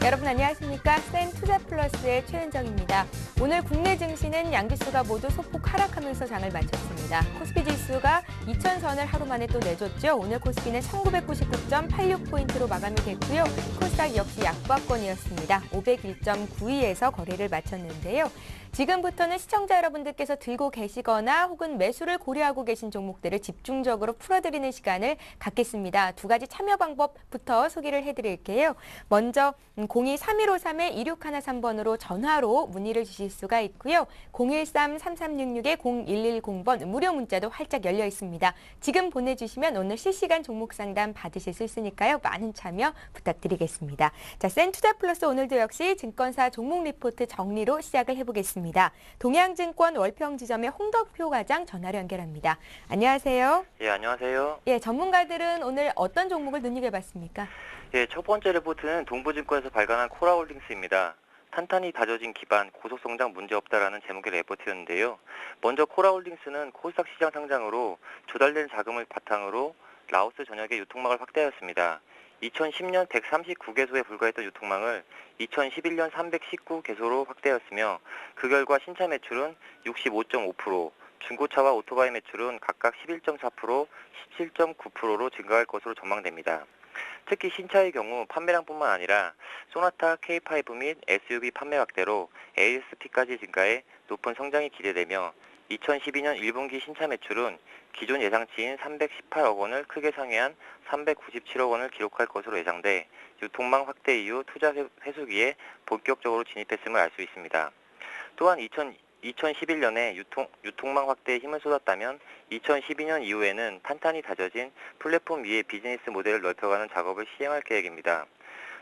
여러분 안녕하십니까? 센투자플러스의 최은정입니다. 오늘 국내 증시는 양지수가 모두 소폭 하락하면서 장을 마쳤습니다. 코스피 지수가 2000선을 하루 만에 또 내줬죠. 오늘 코스피는 1999.86포인트로 마감이 됐고요. 코스닥 역시 약보합권이었습니다. 501.92에서 거래를 마쳤는데요. 지금부터는 시청자 여러분들께서 들고 계시거나 혹은 매수를 고려하고 계신 종목들을 집중적으로 풀어드리는 시간을 갖겠습니다. 두 가지 참여 방법부터 소개를 해드릴게요. 먼저 02-3153-2613번으로 전화로 문의를 주실 수가 있고요. 013-3366-0110번 무료 문자도 활짝 열려 있습니다. 지금 보내주시면 오늘 실시간 종목 상담 받으실 수 있으니까요. 많은 참여 부탁드리겠습니다. 자, 센투자플러스 오늘도 역시 증권사 종목 리포트 정리로 시작을 해보겠습니다. 동양증권 월평지점의 홍덕표 과장 전화로 연결합니다. 안녕하세요. 예, 안녕하세요. 예, 전문가들은 오늘 어떤 종목을 눈여겨봤습니까? 예, 첫 번째 리포트는 동부증권에서 발간한 코라홀딩스입니다. 탄탄히 다져진 기반, 고속성장 문제없다라는 제목의 리포트였는데요. 먼저 코라홀딩스는 코스닥 시장 상장으로 조달된 자금을 바탕으로 라오스 전역의 유통망을 확대하였습니다. 2010년 139개소에 불과했던 유통망을 2011년 319개소로 확대하였으며 그 결과 신차 매출은 65.5%, 중고차와 오토바이 매출은 각각 11.4%, 17.9%로 증가할 것으로 전망됩니다. 특히 신차의 경우 판매량뿐만 아니라 소나타 K5 및 SUV 판매 확대로 ASP까지 증가해 높은 성장이 기대되며 2012년 1분기 신차 매출은 기존 예상치인 318억 원을 크게 상회한 397억 원을 기록할 것으로 예상돼 유통망 확대 이후 투자 회수기에 본격적으로 진입했음을 알 수 있습니다. 또한 2011년에 유통망 확대에 힘을 쏟았다면 2012년 이후에는 탄탄히 다져진 플랫폼 위의 비즈니스 모델을 넓혀가는 작업을 시행할 계획입니다.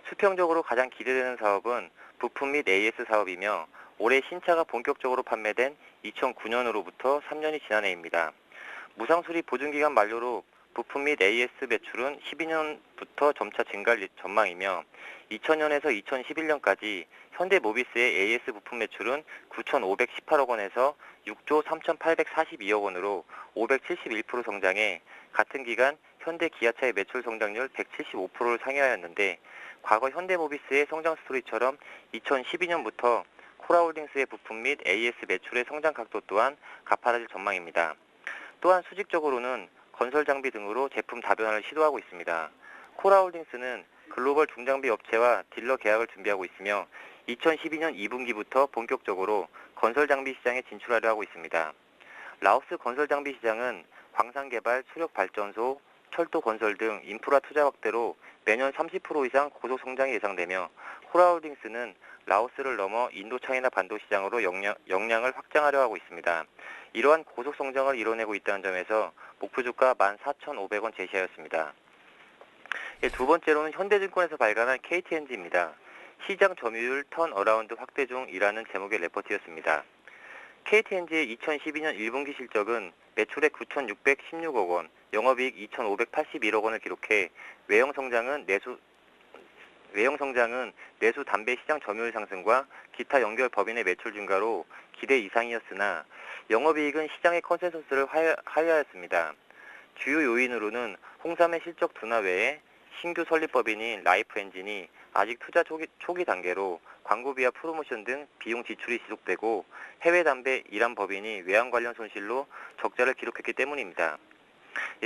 수평적으로 가장 기대되는 사업은 부품 및 AS 사업이며 올해 신차가 본격적으로 판매된 2009년으로부터 3년이 지난 해입니다. 무상수리 보증기간 만료로 부품 및 AS 매출은 12년부터 점차 증가할 전망이며 2000년에서 2011년까지 현대모비스의 AS 부품 매출은 9,518억 원에서 6조 3,842억 원으로 571% 성장해 같은 기간 현대 기아차의 매출 성장률 175%를 상회하였는데 과거 현대모비스의 성장 스토리처럼 2012년부터 코라홀딩스의 부품 및 AS 매출의 성장 각도 또한 가파라질 전망입니다. 또한 수직적으로는 건설 장비 등으로 제품 다변화를 시도하고 있습니다. 코라홀딩스는 글로벌 중장비 업체와 딜러 계약을 준비하고 있으며 2012년 2분기부터 본격적으로 건설 장비 시장에 진출하려 하고 있습니다. 라오스 건설 장비 시장은 광산 개발, 수력 발전소, 철도 건설 등 인프라 투자 확대로 매년 30% 이상 고속 성장이 예상되며 코라홀딩스는 라오스를 넘어 인도 차이나 반도 시장으로 역량을 확장하려 하고 있습니다. 이러한 고속 성장을 이뤄내고 있다는 점에서 목표 주가 14,500원 제시하였습니다. 두 번째로는 현대증권에서 발간한 KTNG입니다. 시장 점유율 턴어라운드 확대 중이라는 제목의 레포트였습니다. KTNG의 2012년 1분기 실적은 매출액 9,616억 원, 영업이익 2,581억 원을 기록해 외형 성장은 내수 담배 시장 점유율 상승과 기타 연결 법인의 매출 증가로 기대 이상이었으나 영업이익은 시장의 컨센서스를 하회하였습니다. 주요 요인으로는 홍삼의 실적 둔화 외에 신규 설립 법인인 라이프 엔진이 아직 투자 초기 단계로 광고비와 프로모션 등 비용 지출이 지속되고 해외 담배 이란 법인이 외환 관련 손실로 적자를 기록했기 때문입니다.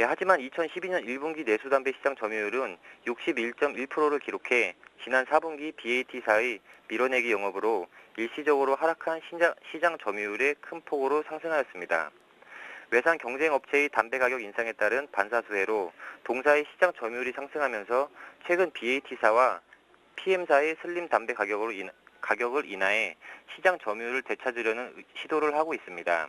하지만 2012년 1분기 내수담배 시장 점유율은 61.1%를 기록해 지난 4분기 BAT사의 밀어내기 영업으로 일시적으로 하락한 시장 점유율에 큰 폭으로 상승하였습니다. 외산 경쟁업체의 담배 가격 인상에 따른 반사수혜로 동사의 시장 점유율이 상승하면서 최근 BAT사와 PM사의 슬림 담배 가격을 인하해 시장 점유율을 되찾으려는 시도를 하고 있습니다.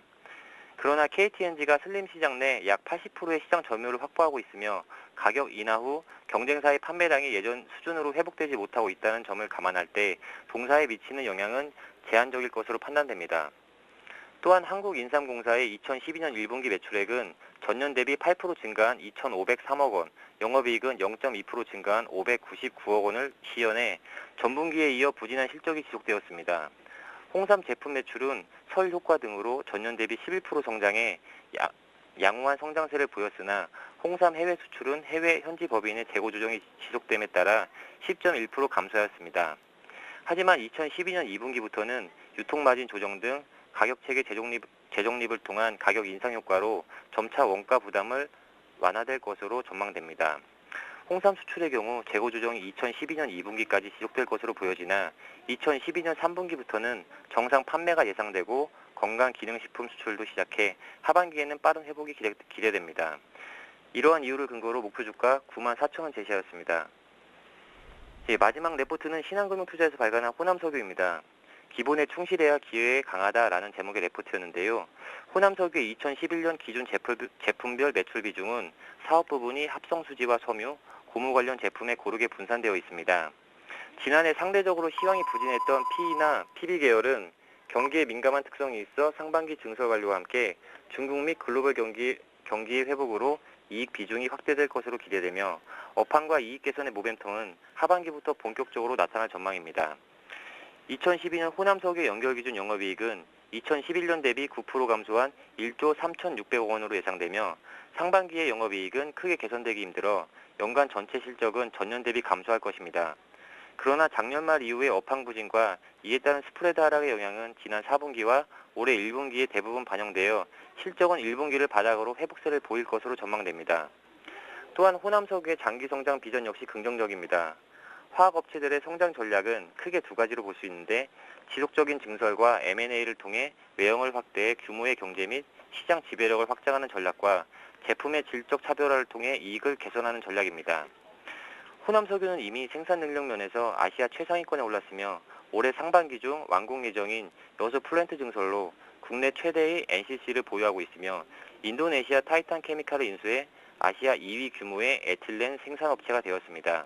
그러나 KTNG가 슬림 시장 내 약 80%의 시장 점유율을 확보하고 있으며 가격 인하 후 경쟁사의 판매량이 예전 수준으로 회복되지 못하고 있다는 점을 감안할 때 동사에 미치는 영향은 제한적일 것으로 판단됩니다. 또한 한국인삼공사의 2012년 1분기 매출액은 전년 대비 8% 증가한 2,503억 원, 영업이익은 0.2% 증가한 599억 원을 시현해 전분기에 이어 부진한 실적이 지속되었습니다. 홍삼 제품 매출은 설 효과 등으로 전년 대비 11% 성장해 양호한 성장세를 보였으나 홍삼 해외 수출은 해외 현지 법인의 재고 조정이 지속됨에 따라 10.1% 감소하였습니다. 하지만 2012년 2분기부터는 유통마진 조정 등 가격체계 재정립을 통한 가격 인상 효과로 점차 원가 부담을 완화될 것으로 전망됩니다. 홍삼 수출의 경우 재고 조정이 2012년 2분기까지 지속될 것으로 보여지나 2012년 3분기부터는 정상 판매가 예상되고 건강기능식품 수출도 시작해 하반기에는 빠른 회복이 기대됩니다. 이러한 이유를 근거로 목표 주가 94,000원 제시하였습니다. 마지막 레포트는 신한금융투자에서 발간한 호남석유입니다. 기본에 충실해야 기회에 강하다라는 제목의 레포트였는데요. 호남석유의 2011년 기준 제품별 매출 비중은 사업 부분이 합성수지와 섬유, 고무 관련 제품에 고르게 분산되어 있습니다. 지난해 상대적으로 시황이 부진했던 PE나 PB 계열은 경기에 민감한 특성이 있어 상반기 증설 완료와 함께 중국 및 글로벌 경기의 회복으로 이익 비중이 확대될 것으로 기대되며 업황과 이익 개선의 모멘텀은 하반기부터 본격적으로 나타날 전망입니다. 2012년 호남석유 연결기준 영업이익은 2011년 대비 9% 감소한 1조 3,600억 원으로 예상되며 상반기의 영업이익은 크게 개선되기 힘들어 연간 전체 실적은 전년 대비 감소할 것입니다. 그러나 작년 말 이후의 업황 부진과 이에 따른 스프레드 하락의 영향은 지난 4분기와 올해 1분기에 대부분 반영되어 실적은 1분기를 바닥으로 회복세를 보일 것으로 전망됩니다. 또한 호남석유의 장기 성장 비전 역시 긍정적입니다. 화학업체들의 성장 전략은 크게 두 가지로 볼 수 있는데 지속적인 증설과 M&A를 통해 외형을 확대해 규모의 경제 및 시장 지배력을 확장하는 전략과 제품의 질적 차별화를 통해 이익을 개선하는 전략입니다. 호남석유는 이미 생산 능력 면에서 아시아 최상위권에 올랐으며 올해 상반기 중 완공 예정인 여수 플랜트 증설로 국내 최대의 NCC를 보유하고 있으며 인도네시아 타이탄 케미칼을 인수해 아시아 2위 규모의 에틸렌 생산업체가 되었습니다.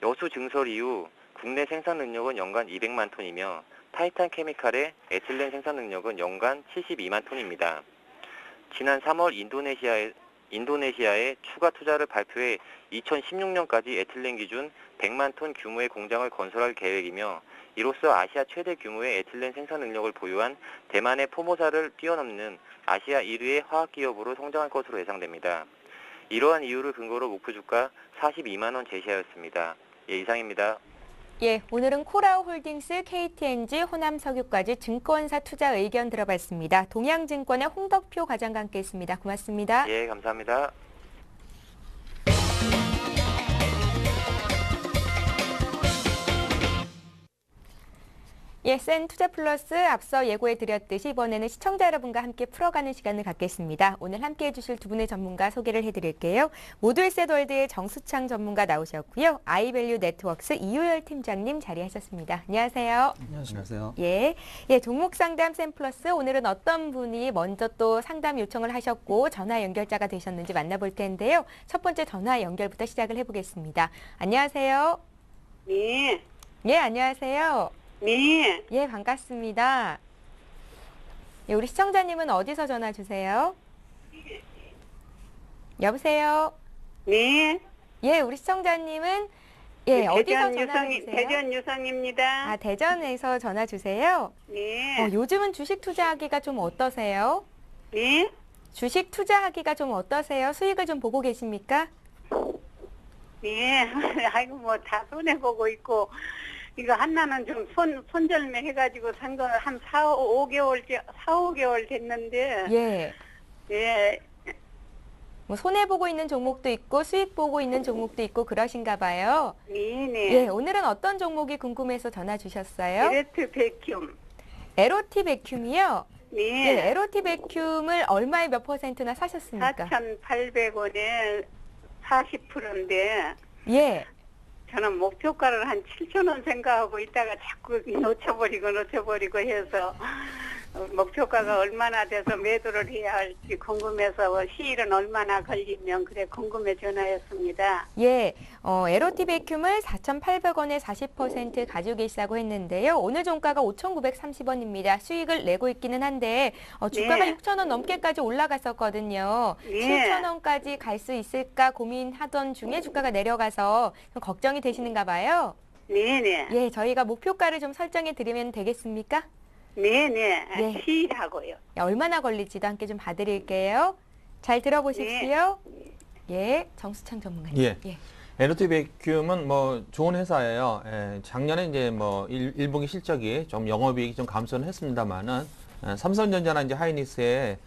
여수 증설 이후 국내 생산 능력은 연간 200만 톤이며 타이탄 케미칼의 에틸렌 생산 능력은 연간 72만 톤입니다. 지난 3월 인도네시아에 추가 투자를 발표해 2016년까지 에틸렌 기준 100만 톤 규모의 공장을 건설할 계획이며 이로써 아시아 최대 규모의 에틸렌 생산 능력을 보유한 대만의 포모사를 뛰어넘는 아시아 1위의 화학기업으로 성장할 것으로 예상됩니다. 이러한 이유를 근거로 목표 주가 42만 원 제시하였습니다. 이상입니다. 오늘은 코라홀딩스, KTNG, 호남석유까지 증권사 투자 의견 들어봤습니다. 동양증권의 홍덕표 과장과 함께했습니다. 고맙습니다. 감사합니다. 센 투자 플러스 앞서 예고해드렸듯이 이번에는 시청자 여러분과 함께 풀어가는 시간을 갖겠습니다. 오늘 함께해 주실 두 분의 전문가 소개를 해드릴게요. 모두에셋월드의 정수창 전문가 나오셨고요. 아이밸류 네트워크스 이효열 팀장님 자리하셨습니다. 안녕하세요. 안녕하세요. 종목 상담 센 플러스 오늘은 어떤 분이 먼저 또 상담 요청을 하셨고 전화 연결자가 되셨는지 만나볼 텐데요. 첫 번째 전화 연결부터 시작을 해보겠습니다. 안녕하세요. 네. 안녕하세요. 네. 반갑습니다. 우리 시청자님은 어디서 전화 주세요? 여보세요? 네. 우리 시청자님은 어디서 전화 주세요? 대전 유성입니다. 대전에서 전화 주세요? 네. 요즘은 주식 투자하기가 좀 어떠세요? 네. 주식 투자하기가 좀 어떠세요? 수익을 좀 보고 계십니까? 네. 아이고 뭐 다 손해 보고 있고 이거 하나는 좀 손절매 해가지고 산 거 한 4-5개월 됐는데. 뭐 손해 보고 있는 종목도 있고 수익 보고 있는 종목도 있고 그러신가 봐요. 네. 오늘은 어떤 종목이 궁금해서 전화 주셨어요? 에레트 베큐um. 에로티 베큐움이요? 네. 에로티 베큐움을 얼마에 몇 %나 사셨습니까? 4,800원에 40%인데. 저는 목표가를 한 7,000원 생각하고 있다가 자꾸 놓쳐버리고 해서 목표가가 얼마나 돼서 매도를 해야 할지 궁금해서 시일은 얼마나 걸리면 그래 궁금해 전화했습니다. 에로티 베큐움을 4,800원에 40% 가지고 계시다고 했는데요. 오늘 종가가 5,930원입니다. 수익을 내고 있기는 한데 주가가 6,000원 넘게까지 올라갔었거든요. 7,000원까지 갈 수 있을까 고민하던 중에 주가가 내려가서 좀 걱정이 되시는가 봐요. 네네. 저희가 목표가를 좀 설정해 드리면 되겠습니까? 네네. 시일하고요. 얼마나 걸릴지도 함께 좀 봐드릴게요. 잘 들어보십시오. 정수창 전문가님. LOT 베큐음은 뭐 좋은 회사예요. 예, 작년에 이제 뭐 1분기 실적이 좀 영업이익이 좀 감소는 했습니다만은 삼성전자나 이제 하이닉스에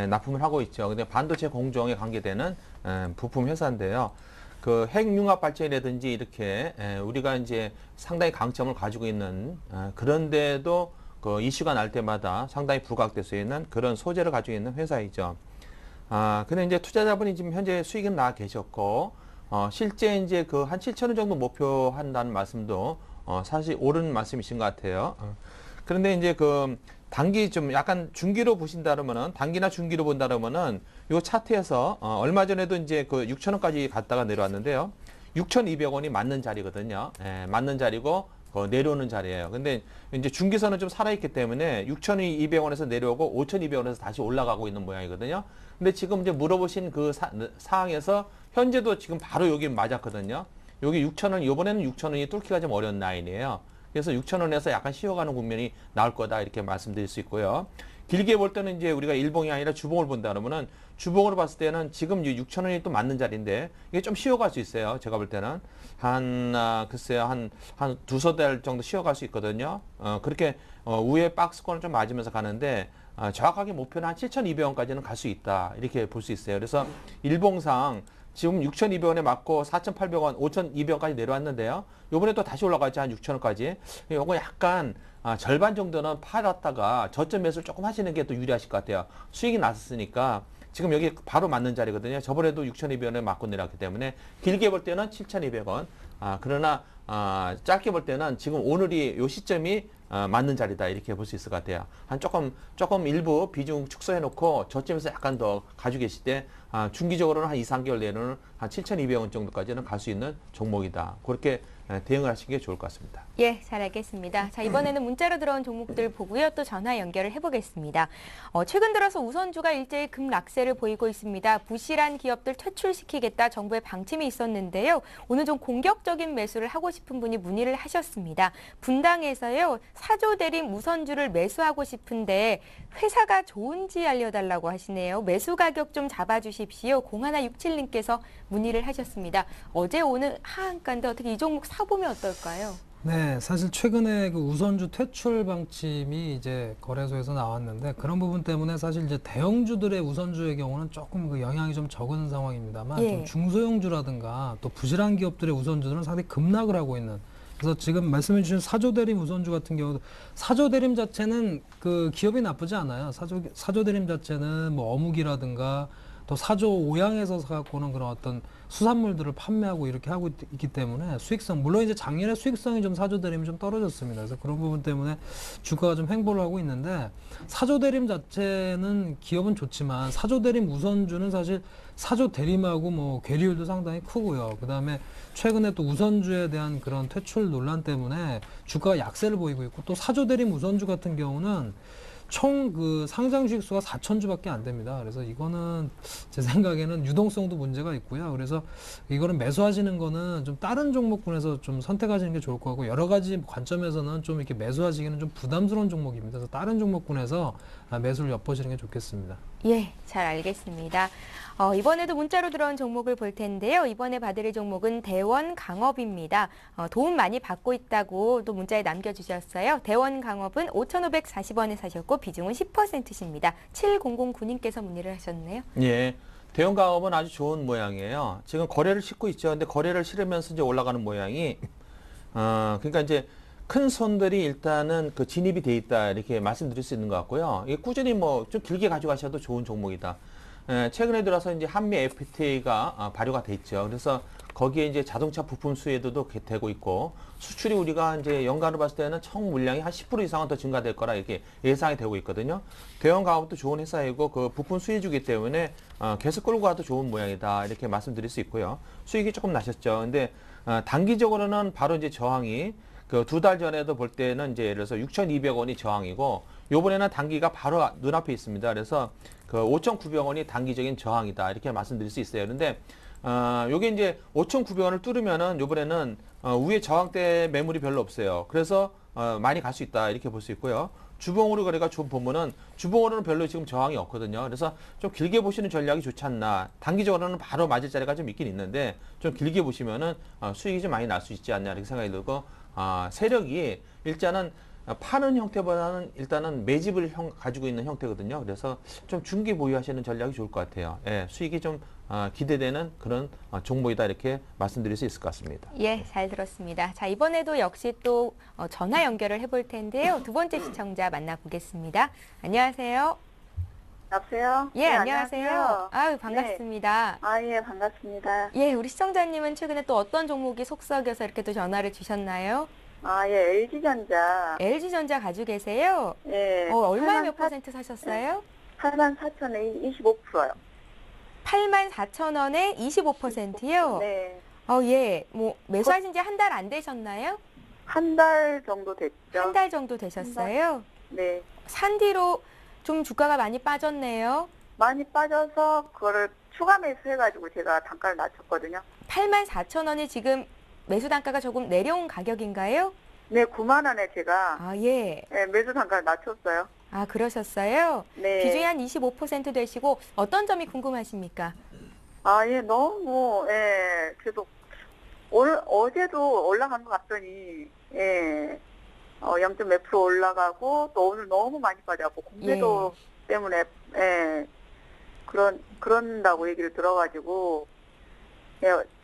납품을 하고 있죠. 근데 반도체 공정에 관계되는 부품 회사인데요. 그 핵융합 발전이라든지 이렇게 우리가 이제 상당히 강점을 가지고 있는 그런데도 그 이슈가 날 때마다 상당히 부각될 수 있는 그런 소재를 가지고 있는 회사이죠. 근데 이제 투자자분이 지금 현재 수익은 나 계셨고, 실제 이제 그 한 7천 원 정도 목표한다는 말씀도 사실 옳은 말씀이신 것 같아요. 그런데 이제 그 단기 좀 약간 중기로 보신다 그러면은 단기나 중기로 본다 그러면은 요 차트에서 얼마 전에도 이제 그 6천 원까지 갔다가 내려왔는데요. 6,200원이 맞는 자리거든요. 맞는 자리고 내려오는 자리예요. 근데 이제 중기선은 좀 살아있기 때문에 6,200원에서 내려오고 5,200원에서 다시 올라가고 있는 모양이거든요. 근데 지금 이제 물어보신 그 상황에서 현재도 지금 바로 여기 맞았거든요. 여기 6,000원, 이번에는 6,000원이 뚫기가 좀 어려운 라인이에요. 그래서 6,000원에서 약간 쉬어가는 국면이 나올 거다 이렇게 말씀드릴 수 있고요. 길게 볼 때는 이제 우리가 일봉이 아니라 주봉을 본다 그러면은 주봉으로 봤을 때는 지금 6,000원이 또 맞는 자리인데 이게 좀 쉬어갈 수 있어요. 제가 볼 때는 글쎄요 한 두서 달 정도 쉬어갈 수 있거든요. 그렇게 위에 박스권을 좀 맞으면서 가는데 정확하게 목표는 한 7,200원까지는 갈 수 있다 이렇게 볼 수 있어요. 그래서 일봉상 지금 6,200원에 맞고 4,800원, 5,200원까지 내려왔는데요. 요번에 또 다시 올라갔죠. 한 6,000원까지. 요거 약간 절반 정도는 팔았다가 저점 매수를 조금 하시는 게 또 유리하실 것 같아요. 수익이 났으니까 지금 여기 바로 맞는 자리거든요. 저번에도 6,200원에 맞고 내려왔기 때문에 길게 볼 때는 7,200원. 그러나 짧게 볼 때는 지금 오늘이 요 시점이 맞는 자리다 이렇게 볼 수 있을 것 같아요. 한 조금 일부 비중 축소해 놓고 저점에서 약간 더 가지고 계실 때 중기적으로는 한 2, 3개월 내로는 한 7,200원 정도까지는 갈 수 있는 종목이다. 그렇게 대응을 하시는 게 좋을 것 같습니다. 예, 잘 알겠습니다. 자, 이번에는 문자로 들어온 종목들 보고요. 또 전화 연결을 해보겠습니다. 최근 들어서 우선주가 일제히 급락세를 보이고 있습니다. 부실한 기업들 퇴출시키겠다 정부의 방침이 있었는데요. 오늘 좀 공격적인 매수를 하고 싶은 분이 문의를 하셨습니다. 분당에서요. 사조대림 우선주를 매수하고 싶은데 회사가 좋은지 알려달라고 하시네요. 매수 가격 좀 잡아주십시오. 0167님께서 문의를 하셨습니다. 어제 오늘 하한가인데 어떻게 이 종목 사보면 어떨까요? 네, 사실 최근에 그 우선주 퇴출 방침이 이제 거래소에서 나왔는데 그런 부분 때문에 사실 이제 대형주들의 우선주의 경우는 조금 그 영향이 좀 적은 상황입니다만 예. 좀 중소형주라든가 또 부실한 기업들의 우선주들은 상당히 급락을 하고 있는. 그래서 지금 말씀해 주신 사조대림 우선주 같은 경우도 사조대림 자체는 그 기업이 나쁘지 않아요. 사조대림 자체는 뭐 어묵이라든가 또 사조 오양에서 사갖고는 그런 어떤 수산물들을 판매하고 이렇게 하고 있기 때문에 수익성, 물론 이제 작년에 수익성이 좀 사조대림이 좀 떨어졌습니다. 그래서 그런 부분 때문에 주가가 좀 횡보를 하고 있는데 사조대림 자체는 기업은 좋지만 사조대림 우선주는 사실 사조대림하고 뭐 괴리율도 상당히 크고요. 그 다음에 최근에 또 우선주에 대한 그런 퇴출 논란 때문에 주가가 약세를 보이고 있고 또 사조대림 우선주 같은 경우는 총 그 상장 주식수가 4,000주밖에 안 됩니다. 그래서 이거는 제 생각에는 유동성도 문제가 있고요. 그래서 이거는 매수하시는 거는 좀 다른 종목군에서 좀 선택하시는 게 좋을 것 같고 여러 가지 관점에서는 좀 이렇게 매수하시기는 좀 부담스러운 종목입니다. 그래서 다른 종목군에서 매수를 엿보시는 게 좋겠습니다. 예, 잘 알겠습니다. 이번에도 문자로 들어온 종목을 볼 텐데요. 이번에 봐드릴 종목은 대원강업입니다. 도움 많이 받고 있다고 또 문자에 남겨주셨어요. 대원강업은 5,540원에 사셨고 비중은 10%십니다. 7009님께서 문의를 하셨네요. 예. 대형가업은 아주 좋은 모양이에요. 지금 거래를 싣고 있죠. 근데 거래를 실으면서 이제 올라가는 모양이, 그러니까 이제 큰 손들이 일단은 그 진입이 돼 있다 이렇게 말씀드릴 수 있는 것 같고요. 이게 꾸준히 뭐 좀 길게 가져가셔도 좋은 종목이다. 최근에 들어서 이제 한미 FTA가 발효가 돼 있죠. 그래서 거기에 이제 자동차 부품 수혜도도 되고 있고 수출이 우리가 이제 연간으로 봤을 때는 총 물량이 한 10% 이상은 더 증가될 거라 이렇게 예상이 되고 있거든요. 대형 가업도 좋은 회사이고 그 부품 수혜주기 때문에 계속 끌고 가도 좋은 모양이다 이렇게 말씀드릴 수 있고요. 수익이 조금 나셨죠. 근데 단기적으로는 바로 이제 저항이 그 2달 전에도 볼 때는 이제 예를 들어서 6,200원이 저항이고 요번에는 단기가 바로 눈앞에 있습니다. 그래서 그 5,900원이 단기적인 저항이다 이렇게 말씀드릴 수 있어요. 그런데 요게 이제 5,900원을 뚫으면은 요번에는 위에 저항대 매물이 별로 없어요. 그래서 많이 갈 수 있다 이렇게 볼 수 있고요. 주봉으로 거래가 좀 보면은 주봉으로는 별로 지금 저항이 없거든요. 그래서 좀 길게 보시는 전략이 좋지 않나. 단기적으로는 바로 맞을 자리가 좀 있긴 있는데 좀 길게 보시면은 수익이 좀 많이 날 수 있지 않냐 이렇게 생각이 들고 세력이 일단은 파는 형태보다는 일단은 매집을 가지고 있는 형태거든요. 그래서 좀 중기 보유하시는 전략이 좋을 것 같아요. 예, 수익이 좀 기대되는 그런 종목이다 이렇게 말씀드릴 수 있을 것 같습니다. 예, 잘 들었습니다. 자, 이번에도 역시 또 전화 연결을 해볼 텐데요. 두 번째 시청자 만나보겠습니다. 안녕하세요. 여보세요? 예, 네, 안녕하세요. 아유, 반갑습니다. 예, 반갑습니다. 예, 우리 시청자님은 최근에 또 어떤 종목이 속썩여서 이렇게 또 전화를 주셨나요? 예, LG전자. LG전자 가지고 계세요? 예. 얼마에 몇 퍼센트 사셨어요? 84,000에 25%요. 84,000원에 25%요? 네. 예. 뭐, 매수하신 지 한 달 안 되셨나요? 한 달 정도 됐죠. 한 달 정도 되셨어요? 네. 산 뒤로 좀 주가가 많이 빠졌네요. 많이 빠져서 그거를 추가 매수해가지고 제가 단가를 낮췄거든요. 84,000원이 지금 매수 단가가 조금 내려온 가격인가요? 네, 9만원에 제가 예. 매수 단가를 낮췄어요. 그러셨어요? 네. 비중이 한 25% 되시고 어떤 점이 궁금하십니까? 예, 너무, 계속, 어제도 올라간 것 같더니, 0. 몇 프로 올라가고, 또 오늘 너무 많이 빠져갖고, 공매도 때문에, 그런다고 얘기를 들어가지고,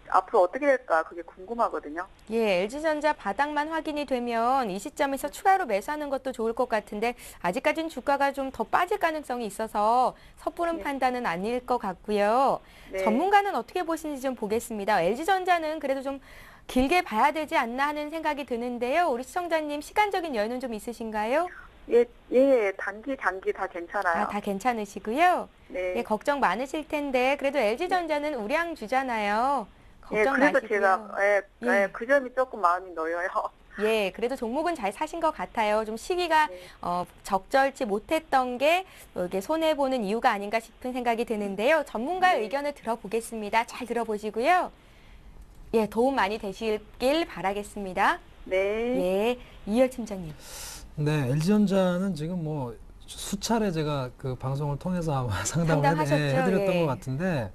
앞으로 어떻게 될까, 그게 궁금하거든요. 예, LG전자 바닥만 확인이 되면 이 시점에서 추가로 매수하는 것도 좋을 것 같은데 아직까지는 주가가 좀 더 빠질 가능성이 있어서 섣부른 판단은 아닐 것 같고요. 네. 전문가는 어떻게 보시는지 좀 보겠습니다. LG전자는 그래도 좀 길게 봐야 되지 않나 하는 생각이 드는데요. 우리 시청자님 시간적인 여유는 좀 있으신가요? 단기 다 괜찮아요. 다 괜찮으시고요. 네. 예, 걱정 많으실 텐데 그래도 LG전자는 우량주잖아요. 걱정 그래도 마시고요. 제가, 그 점이 조금 마음이 놓여요. 예, 그래도 종목은 잘 사신 것 같아요. 좀 시기가 적절치 못했던 게 이게 손해보는 이유가 아닌가 싶은 생각이 드는데요. 전문가의 의견을 들어보겠습니다. 잘 들어보시고요. 예, 도움 많이 되시길 바라겠습니다. 네. 예, 이열 팀장님. 네, LG전자는 지금 뭐 수차례 제가 그 방송을 통해서 아마 상담하셨죠? 해드렸던 예. 것 같은데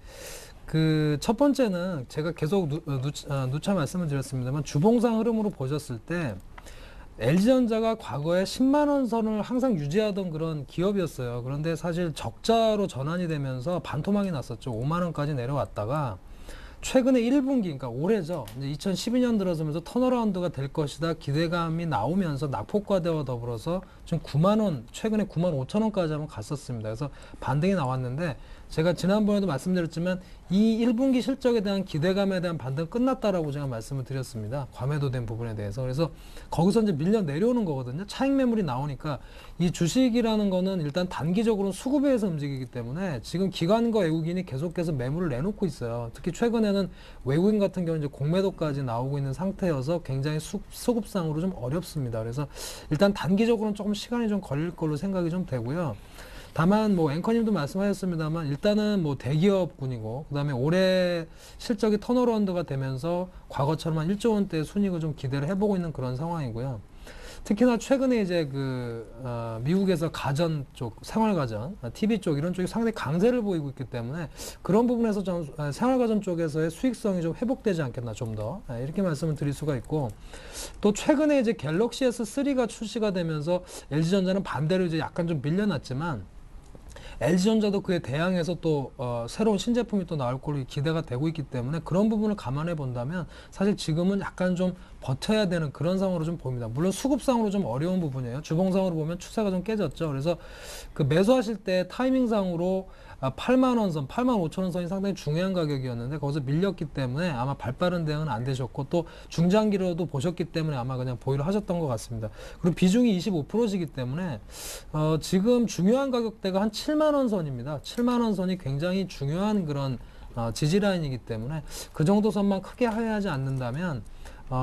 그 첫 번째는 제가 계속 누차 말씀을 드렸습니다만 주봉상 흐름으로 보셨을 때 LG전자가 과거에 10만 원 선을 항상 유지하던 그런 기업이었어요. 그런데 사실 적자로 전환이 되면서 반토막이 났었죠. 5만 원까지 내려왔다가 최근에 1분기, 그러니까 올해죠. 이제 2012년 들어서면서 턴어라운드가 될 것이다 기대감이 나오면서 낙폭과대와 더불어서 지금 9만 원, 최근에 9만 5천 원까지 한번 갔었습니다. 그래서 반등이 나왔는데 제가 지난번에도 말씀드렸지만 이 1분기 실적에 대한 기대감에 대한 반등은 끝났다라고 제가 말씀을 드렸습니다. 과매도된 부분에 대해서. 그래서 거기서 이제 밀려 내려오는 거거든요. 차익 매물이 나오니까 이 주식이라는 거는 일단 단기적으로 수급에 의해서 움직이기 때문에 지금 기관과 외국인이 계속해서 매물을 내놓고 있어요. 특히 최근에는 외국인 같은 경우는 이제 공매도까지 나오고 있는 상태여서 굉장히 수급상으로 좀 어렵습니다. 그래서 일단 단기적으로는 조금 시간이 좀 걸릴 걸로 생각이 좀 되고요. 다만 뭐 앵커님도 말씀하셨습니다만 일단은 뭐 대기업군이고 그다음에 올해 실적이 턴어라운드가 되면서 과거처럼 한 1조 원대 순이익을 좀 기대를 해보고 있는 그런 상황이고요. 특히나 최근에 이제 미국에서 가전 쪽, 생활가전, TV 쪽 이런 쪽이 상당히 강세를 보이고 있기 때문에 그런 부분에서 좀 생활가전 쪽에서의 수익성이 좀 회복되지 않겠나 좀 더 이렇게 말씀을 드릴 수가 있고 또 최근에 이제 갤럭시 S3가 출시가 되면서 LG전자는 반대로 이제 약간 좀 밀려났지만 LG전자도 그에 대항해서 또 새로운 신제품이 또 나올 걸로 기대가 되고 있기 때문에 그런 부분을 감안해 본다면 사실 지금은 약간 좀 버텨야 되는 그런 상황으로 좀 보입니다. 물론 수급상으로 좀 어려운 부분이에요. 주봉상으로 보면 추세가 좀 깨졌죠. 그래서 그 매수하실 때 타이밍상으로 8만 원 선, 8만 5천 원 선이 상당히 중요한 가격이었는데 거기서 밀렸기 때문에 아마 발빠른 대응은 안 되셨고 또 중장기로도 보셨기 때문에 아마 그냥 보유를 하셨던 것 같습니다. 그리고 비중이 25%시기 때문에 지금 중요한 가격대가 한 7만 원 선입니다. 7만 원 선이 굉장히 중요한 그런 지지라인이기 때문에 그 정도 선만 크게 하회하지 않는다면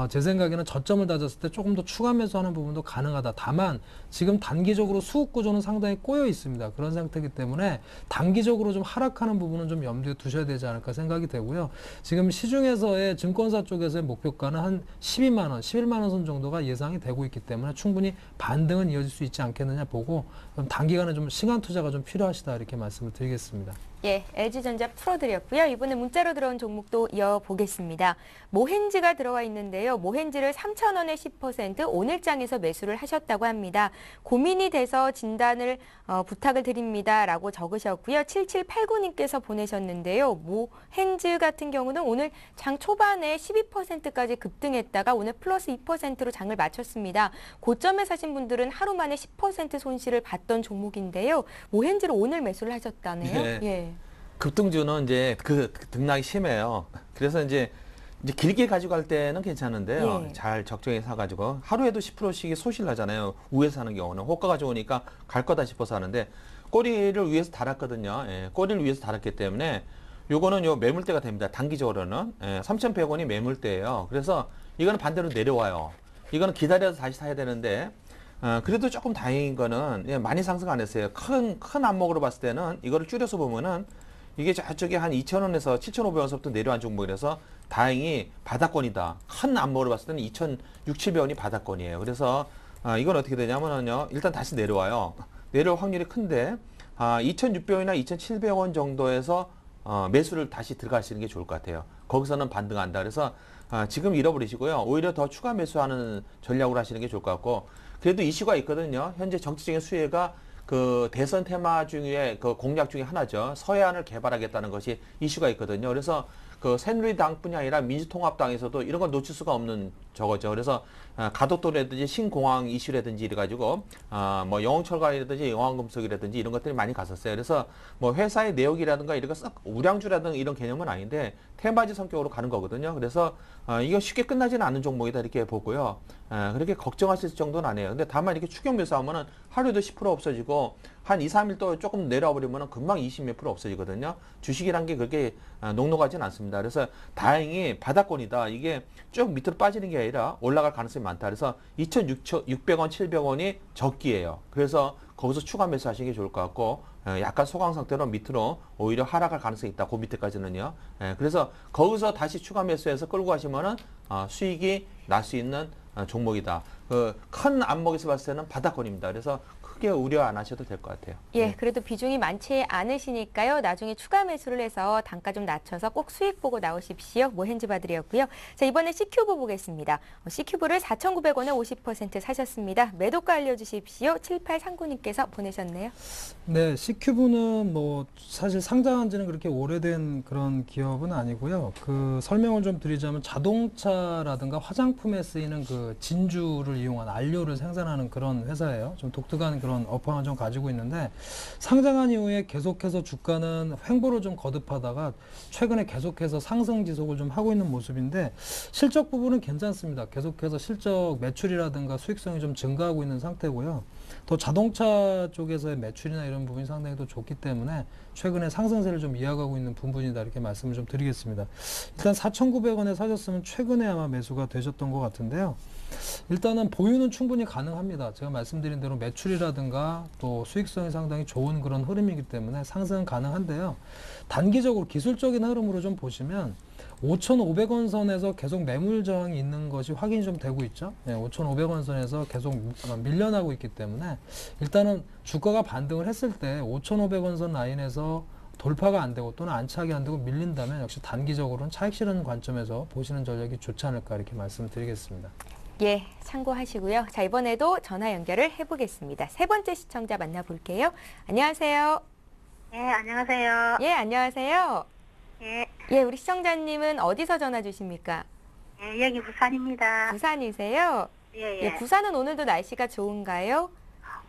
제 생각에는 저점을 다졌을 때 조금 더 추가 매수하는 부분도 가능하다. 다만 지금 단기적으로 수급 구조는 상당히 꼬여 있습니다. 그런 상태이기 때문에 단기적으로 좀 하락하는 부분은 좀 염두에 두셔야 되지 않을까 생각이 되고요. 지금 시중에서의 증권사 쪽에서의 목표가는 한 12만 원, 11만 원 선 정도가 예상이 되고 있기 때문에 충분히 반등은 이어질 수 있지 않겠느냐 보고 단기간에 좀 시간 투자가 좀 필요하시다 이렇게 말씀을 드리겠습니다. 예, LG전자 풀어드렸고요. 이번에 문자로 들어온 종목도 이어보겠습니다. 모헨지가 들어와 있는데요. 모헨지를 3,000원에 10% 오늘장에서 매수를 하셨다고 합니다. 고민이 돼서 진단을 부탁을 드립니다라고 적으셨고요. 7789님께서 보내셨는데요. 모헨지 같은 경우는 오늘 장 초반에 12%까지 급등했다가 오늘 플러스 2%로 장을 마쳤습니다. 고점에 사신 분들은 하루 만에 10% 손실을 봤던 종목인데요. 모헨지를 오늘 매수를 하셨다네요. 네. 예. 급등주는 이제 그 등락이 심해요. 그래서 이제 길게 가져갈 때는 괜찮은데요. 예. 잘 적정히 사가지고 하루에도 10%씩 소실 나잖아요. 위에서 사는 경우는 호가가 좋으니까 갈 거다 싶어서 하는데 꼬리를 위에서 달았거든요. 예, 꼬리를 위에서 달았기 때문에 요거는 요 매물대가 됩니다. 단기적으로는 3,100원이 매물대예요. 그래서 이거는 반대로 내려와요. 이거는 기다려서 다시 사야 되는데 그래도 조금 다행인 거는 많이 상승 안 했어요. 큰 안목으로 봤을 때는 이거를 줄여서 보면은 이게 저쪽에 한 2,000원에서 7,500원서부터 내려간 종목이라서 다행히 바닥권이다. 큰 안목으로 봤을 때는 2,600, 700원이 바닥권이에요. 그래서 이건 어떻게 되냐면요. 일단 다시 내려와요. 내려올 확률이 큰데 2,600원이나 2,700원 정도에서 매수를 다시 들어가시는 게 좋을 것 같아요. 거기서는 반등한다. 그래서 지금 잃어버리시고요. 오히려 더 추가 매수하는 전략으로 하시는 게 좋을 것 같고 그래도 이슈가 있거든요. 현재 정치적인 수혜가 그 대선 테마 중에 그 공약 중에 하나죠. 서해안을 개발하겠다는 것이 이슈가 있거든요. 그래서 그 새누리당뿐이 아니라 민주통합당에서도 이런 걸 놓칠 수가 없는 저거죠. 그래서 가덕도라든지 신공항 이슈라든지 이래가지고 뭐 영흥철강이라든지 영광금속이라든지 이런 것들이 많이 갔었어요. 그래서 뭐 회사의 내역이라든가 이런 거 썩 우량주라든가 이런 개념은 아닌데 테마지 성격으로 가는 거거든요. 그래서 이거 쉽게 끝나지는 않는 종목이다 이렇게 보고요. 그렇게 걱정하실 정도는 아니에요. 근데 다만 이렇게 추격 매수하면은 하루에도 10% 없어지고 한 2, 3일 또 조금 내려와 버리면은 금방 20몇 % 없어지거든요. 주식이란 게 그렇게 녹록하진 않습니다. 그래서 다행히 바닥권이다. 이게 쭉 밑으로 빠지는 게 아니라 올라갈 가능성이 많다. 그래서 2,600원, 700원이 적기예요. 그래서 거기서 추가 매수하시는 게 좋을 것 같고 약간 소강 상태로 밑으로 오히려 하락할 가능성이 있다. 그 밑에까지는요. 그래서 거기서 다시 추가 매수해서 끌고 가시면은 수익이 날 수 있는 종목이다. 큰 안목에서 봤을 때는 바닥권입니다. 그래서 크게 우려 안 하셔도 될 것 같아요. 예, 그래도 비중이 많지 않으시니까요. 나중에 추가 매수를 해서 단가 좀 낮춰서 꼭 수익 보고 나오십시오. 모헨지 봐드렸고요. 자, 이번에 C큐브 보겠습니다. C큐브를 4,900원에 50% 사셨습니다. 매도가 알려주십시오. 7839님께서 보내셨네요. 네, C큐브는 뭐 사실 상장한 지는 그렇게 오래된 그런 기업은 아니고요. 그 설명을 좀 드리자면 자동차라든가 화장품에 쓰이는 그 진주를 이용한 안료를 생산하는 그런 회사예요. 좀 독특한 그런 업황을 좀 가지고 있는데 상장한 이후에 계속해서 주가는 횡보를 좀 거듭하다가 최근에 계속해서 상승 지속을 좀 하고 있는 모습인데 실적 부분은 괜찮습니다. 계속해서 실적 매출이라든가 수익성이 좀 증가하고 있는 상태고요. 또 자동차 쪽에서의 매출이나 이런 부분이 상당히 또 좋기 때문에 최근에 상승세를 좀 이어가고 있는 부분이다 이렇게 말씀을 좀 드리겠습니다. 일단 4,900원에 사셨으면 최근에 아마 매수가 되셨던 것 같은데요. 일단은 보유는 충분히 가능합니다. 제가 말씀드린 대로 매출이라든가 또 수익성이 상당히 좋은 그런 흐름이기 때문에 상승은 가능한데요. 단기적으로 기술적인 흐름으로 좀 보시면 5,500원 선에서 계속 매물 저항이 있는 것이 확인이 좀 되고 있죠. 5,500원 선에서 계속 밀려나고 있기 때문에 일단은 주가가 반등을 했을 때 5,500원 선 라인에서 돌파가 안 되고 또는 안착이 안 되고 밀린다면 역시 단기적으로는 차익 실현 관점에서 보시는 전략이 좋지 않을까 이렇게 말씀드리겠습니다. 예, 참고하시고요. 자, 이번에도 전화 연결을 해보겠습니다. 세 번째 시청자 만나볼게요. 안녕하세요. 예, 안녕하세요. 예, 안녕하세요. 예, 예, 우리 시청자님은 어디서 전화 주십니까? 예, 여기 부산입니다. 부산이세요? 예, 예, 부산은 오늘도 날씨가 좋은가요?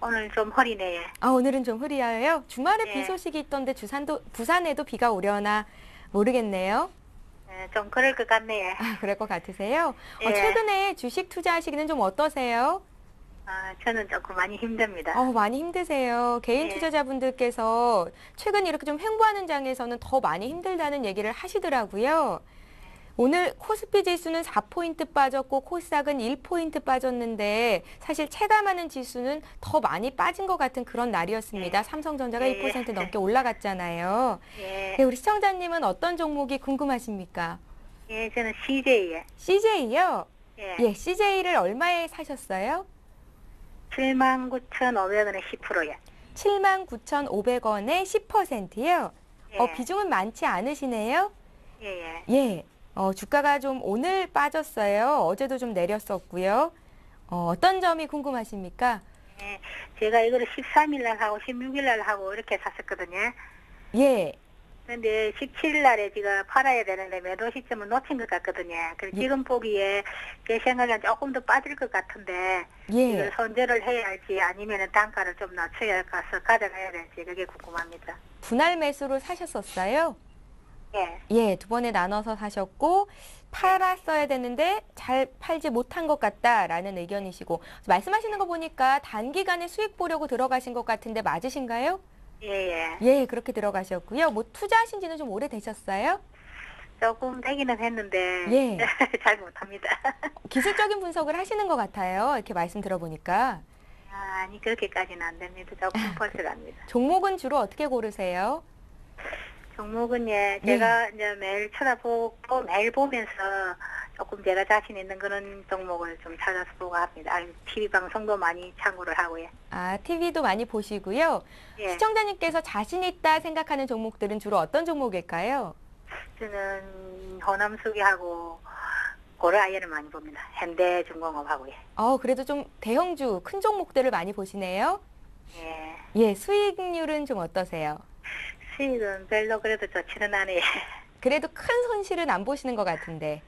오늘 좀 허리네요. 오늘은 좀 흐려요. 주말에 예. 비 소식이 있던데 부산에도 비가 오려나 모르겠네요. 예, 좀 그럴 것 같네요. 그럴 것 같으세요? 예. 최근에 주식 투자하시기는 좀 어떠세요? 저는 조금 많이 힘듭니다. 많이 힘드세요. 개인 예. 투자자분들께서 최근 이렇게 좀 횡보하는 장에서는 더 많이 힘들다는 얘기를 하시더라고요. 오늘 코스피 지수는 4포인트 빠졌고 코스닥은 1포인트 빠졌는데 사실 체감하는 지수는 더 많이 빠진 것 같은 그런 날이었습니다. 삼성전자가 1% 넘게 올라갔잖아요. 예. 네, 우리 시청자님은 어떤 종목이 궁금하십니까? 예, 저는 CJ에. CJ요? 예. 예, CJ를 얼마에 사셨어요? 79,500원에 10%예. 79,500원에 10%요? 예. 비중은 많지 않으시네요? 예, 예. 예. 주가가 좀 오늘 빠졌어요. 어제도 좀 내렸었고요. 어떤 점이 궁금하십니까? 예. 제가 이거를 13일 날 하고 16일 날 하고 이렇게 샀었거든요. 예. 근데 17일 날에 제가 팔아야 되는데 매도 시점을 놓친 것 같거든요. 그래서 지금 보기에 제 생각엔 조금 더 빠질 것 같은데 예. 이걸 선제를 해야 할지 아니면 단가를 좀 낮춰야 가서 가져가야 될지 그게 궁금합니다. 분할 매수로 사셨었어요? 예. 예, 두 번에 나눠서 사셨고 팔았어야 되는데 잘 팔지 못한 것 같다라는 의견이시고 말씀하시는 거 보니까 단기간에 수익 보려고 들어가신 것 같은데 맞으신가요? 예, 예. 예, 그렇게 들어가셨고요. 뭐 투자하신 지는 좀 오래되셨어요? 조금 되기는 했는데 예. 잘 못합니다. 기술적인 분석을 하시는 것 같아요. 이렇게 말씀 들어보니까. 아니 그렇게까지는 안 됩니다. 조금 벌써갑니다. 종목은 주로 어떻게 고르세요? 종목은 예, 제가 이제 매일 쳐다보고 매일 보면서 조금 제가 자신 있는 그런 종목을 좀 찾아서 보고 합니다. TV 방송도 많이 참고를 하고요. TV도 많이 보시고요. 예. 시청자님께서 자신 있다 생각하는 종목들은 주로 어떤 종목일까요? 저는 호남수기하고 고려아이언을 많이 봅니다. 현대중공업하고요. 그래도 좀 대형주, 큰 종목들을 많이 보시네요. 예. 예, 수익률은 좀 어떠세요? 수익은 별로 그래도 좋지는 않아요. 그래도 큰 손실은 안 보시는 것 같은데.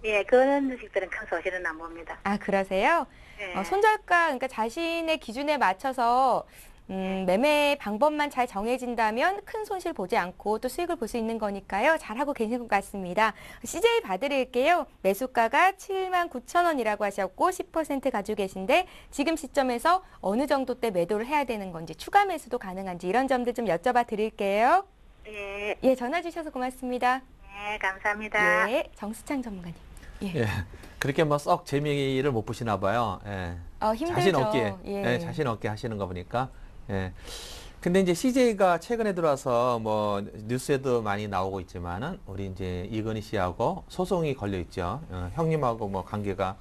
예, 그런 주식들은 큰 소실은 안 봅니다. 그러세요? 예. 손절가, 그러니까 자신의 기준에 맞춰서 매매 방법만 잘 정해진다면 큰 손실 보지 않고 또 수익을 볼 수 있는 거니까요. 잘하고 계신 것 같습니다. CJ 봐드릴게요. 매수가가 79,000원이라고 하셨고 10% 가지고 계신데 지금 시점에서 어느 정도 때 매도를 해야 되는 건지 추가 매수도 가능한지 이런 점들 좀 여쭤봐 드릴게요. 예, 예, 전화 주셔서 고맙습니다. 예, 감사합니다. 예, 정수창 전문가님. 예. 그렇게 뭐 썩 재미를 못 보시나 봐요. 예. 힘들죠. 자신 없게, 예. 자신 없게 하시는 거 보니까. 예. 근데 이제 CJ가 최근에 들어와서 뭐 뉴스에도 많이 나오고 있지만은 우리 이제 이건희 씨하고 소송이 걸려 있죠. 형님하고 뭐 관계가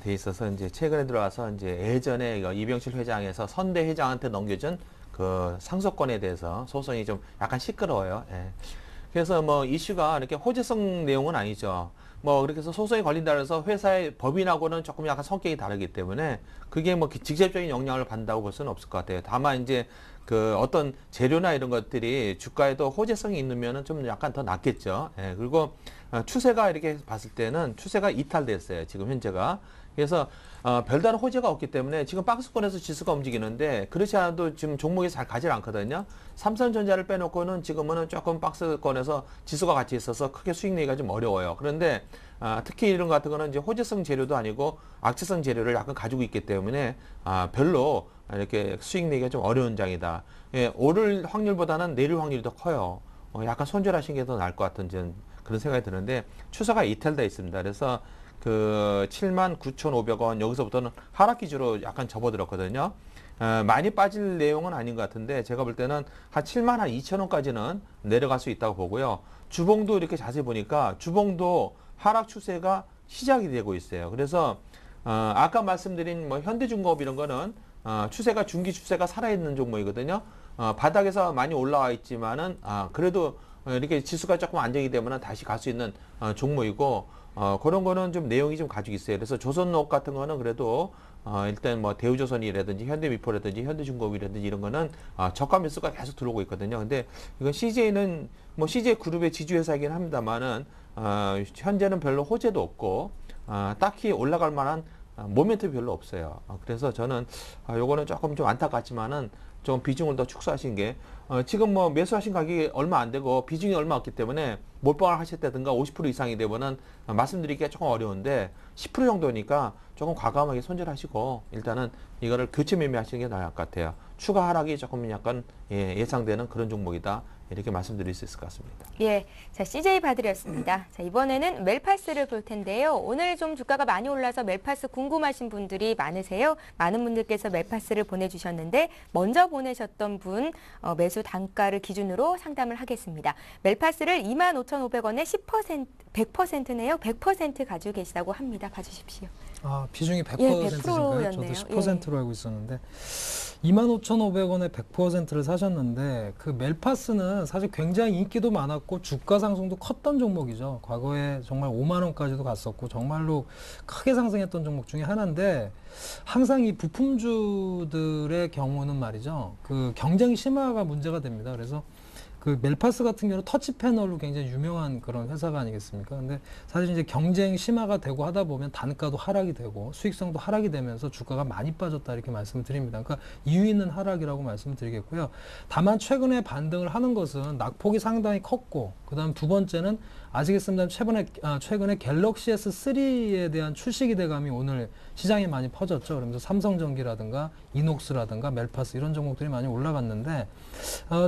돼 있어서 이제 최근에 들어와서 이제 예전에 이병실 회장에서 선대 회장한테 넘겨준 그 상속권에 대해서 소송이 좀 약간 시끄러워요. 예. 그래서 뭐 이슈가 이렇게 호재성 내용은 아니죠. 뭐 그렇게 해서 소송이 걸린다 해서 회사의 법인하고는 조금 약간 성격이 다르기 때문에 그게 뭐 직접적인 영향을 받는다고 볼 수는 없을 것 같아요. 다만 이제 그 어떤 재료나 이런 것들이 주가에도 호재성이 있으면은 좀 약간 더 낫겠죠. 예, 그리고 추세가 이렇게 봤을 때는 추세가 이탈됐어요. 지금 현재가. 그래서 별다른 호재가 없기 때문에 지금 박스권에서 지수가 움직이는데 그렇지 않아도 지금 종목이 잘 가질 않거든요. 삼성전자를 빼놓고는 지금은 조금 박스권에서 지수가 같이 있어서 크게 수익 내기가 좀 어려워요. 그런데 특히 이런 것 같은 거는 이제 호재성 재료도 아니고 악재성 재료를 약간 가지고 있기 때문에 별로 이렇게 수익 내기가 좀 어려운 장이다. 예, 오를 확률보다는 내릴 확률이 더 커요. 약간 손절하신 게 더 나을 것 같은 그런 생각이 드는데 추세가 이탈돼 있습니다. 그래서 그 79,500원 여기서부터는 하락 기조로 약간 접어들었거든요. 많이 빠질 내용은 아닌 것 같은데 제가 볼 때는 한 72,000원까지는 내려갈 수 있다고 보고요. 주봉도 이렇게 자세히 보니까 주봉도 하락 추세가 시작이 되고 있어요. 그래서 아까 말씀드린 뭐 현대중공업 이런 거는 추세가 중기 추세가 살아있는 종목이거든요. 바닥에서 많이 올라와 있지만은 그래도 이렇게 지수가 조금 안정이 되면 다시 갈 수 있는 종목이고 그런 거는 좀 내용이 좀 가지고 있어요. 그래서 조선록 같은 거는 그래도 일단 뭐 대우조선이라든지 현대미포라든지 현대중공업이라든지 이런 거는 저가 매수가 계속 들어오고 있거든요. 근데 이건 CJ는 뭐 CJ 그룹의 지주회사이긴 합니다만은 현재는 별로 호재도 없고 딱히 올라갈 만한 모멘트 별로 없어요. 그래서 저는 요거는 조금 좀 안타깝지만은 좀 비중을 더 축소하신 게 지금 뭐 매수하신 가격이 얼마 안 되고 비중이 얼마 없기 때문에 몰빵을 하셨다든가 50% 이상이 되면은 말씀드리기가 조금 어려운데 10% 정도니까 조금 과감하게 손절하시고 일단은 이거를 교체 매매하시는 게 나을 것 같아요. 추가 하락이 조금 약간 예상되는 그런 종목이다. 이렇게 말씀드릴 수 있을 것 같습니다. 예, 자 CJ 바들이었습니다. 자 이번에는 멜파스를 볼 텐데요. 오늘 좀 주가가 많이 올라서 멜파스 궁금하신 분들이 많으세요. 많은 분들께서 멜파스를 보내주셨는데 먼저 보내셨던 분 매수 단가를 기준으로 상담을 하겠습니다. 멜파스를 25,500원에 100%네요. 100% 가지고 계시다고 합니다. 봐주십시오. 아, 비중이 예, 100%인가요? 100% 저도 였네요. 10%로 알고 있었는데 25,500원에 100%를 사셨는데 그 멜파스는 사실 굉장히 인기도 많았고 주가 상승도 컸던 종목이죠. 과거에 정말 5만 원까지도 갔었고 정말로 크게 상승했던 종목 중에 하나인데 항상 이 부품주들의 경우는 말이죠. 그 경쟁 심화가 문제가 됩니다. 그래서 그 멜파스 같은 경우는 터치 패널로 굉장히 유명한 그런 회사가 아니겠습니까? 근데 사실 이제 경쟁 심화가 되고 하다 보면 단가도 하락이 되고 수익성도 하락이 되면서 주가가 많이 빠졌다 이렇게 말씀을 드립니다. 그러니까 이유 있는 하락이라고 말씀을 드리겠고요. 다만 최근에 반등을 하는 것은 낙폭이 상당히 컸고 그다음 두 번째는 아시겠습니다. 최근에 갤럭시 S3에 대한 출시 기대감이 오늘 시장에 많이 퍼졌죠. 그러면서 삼성전기라든가 이녹스라든가 멜파스 이런 종목들이 많이 올라갔는데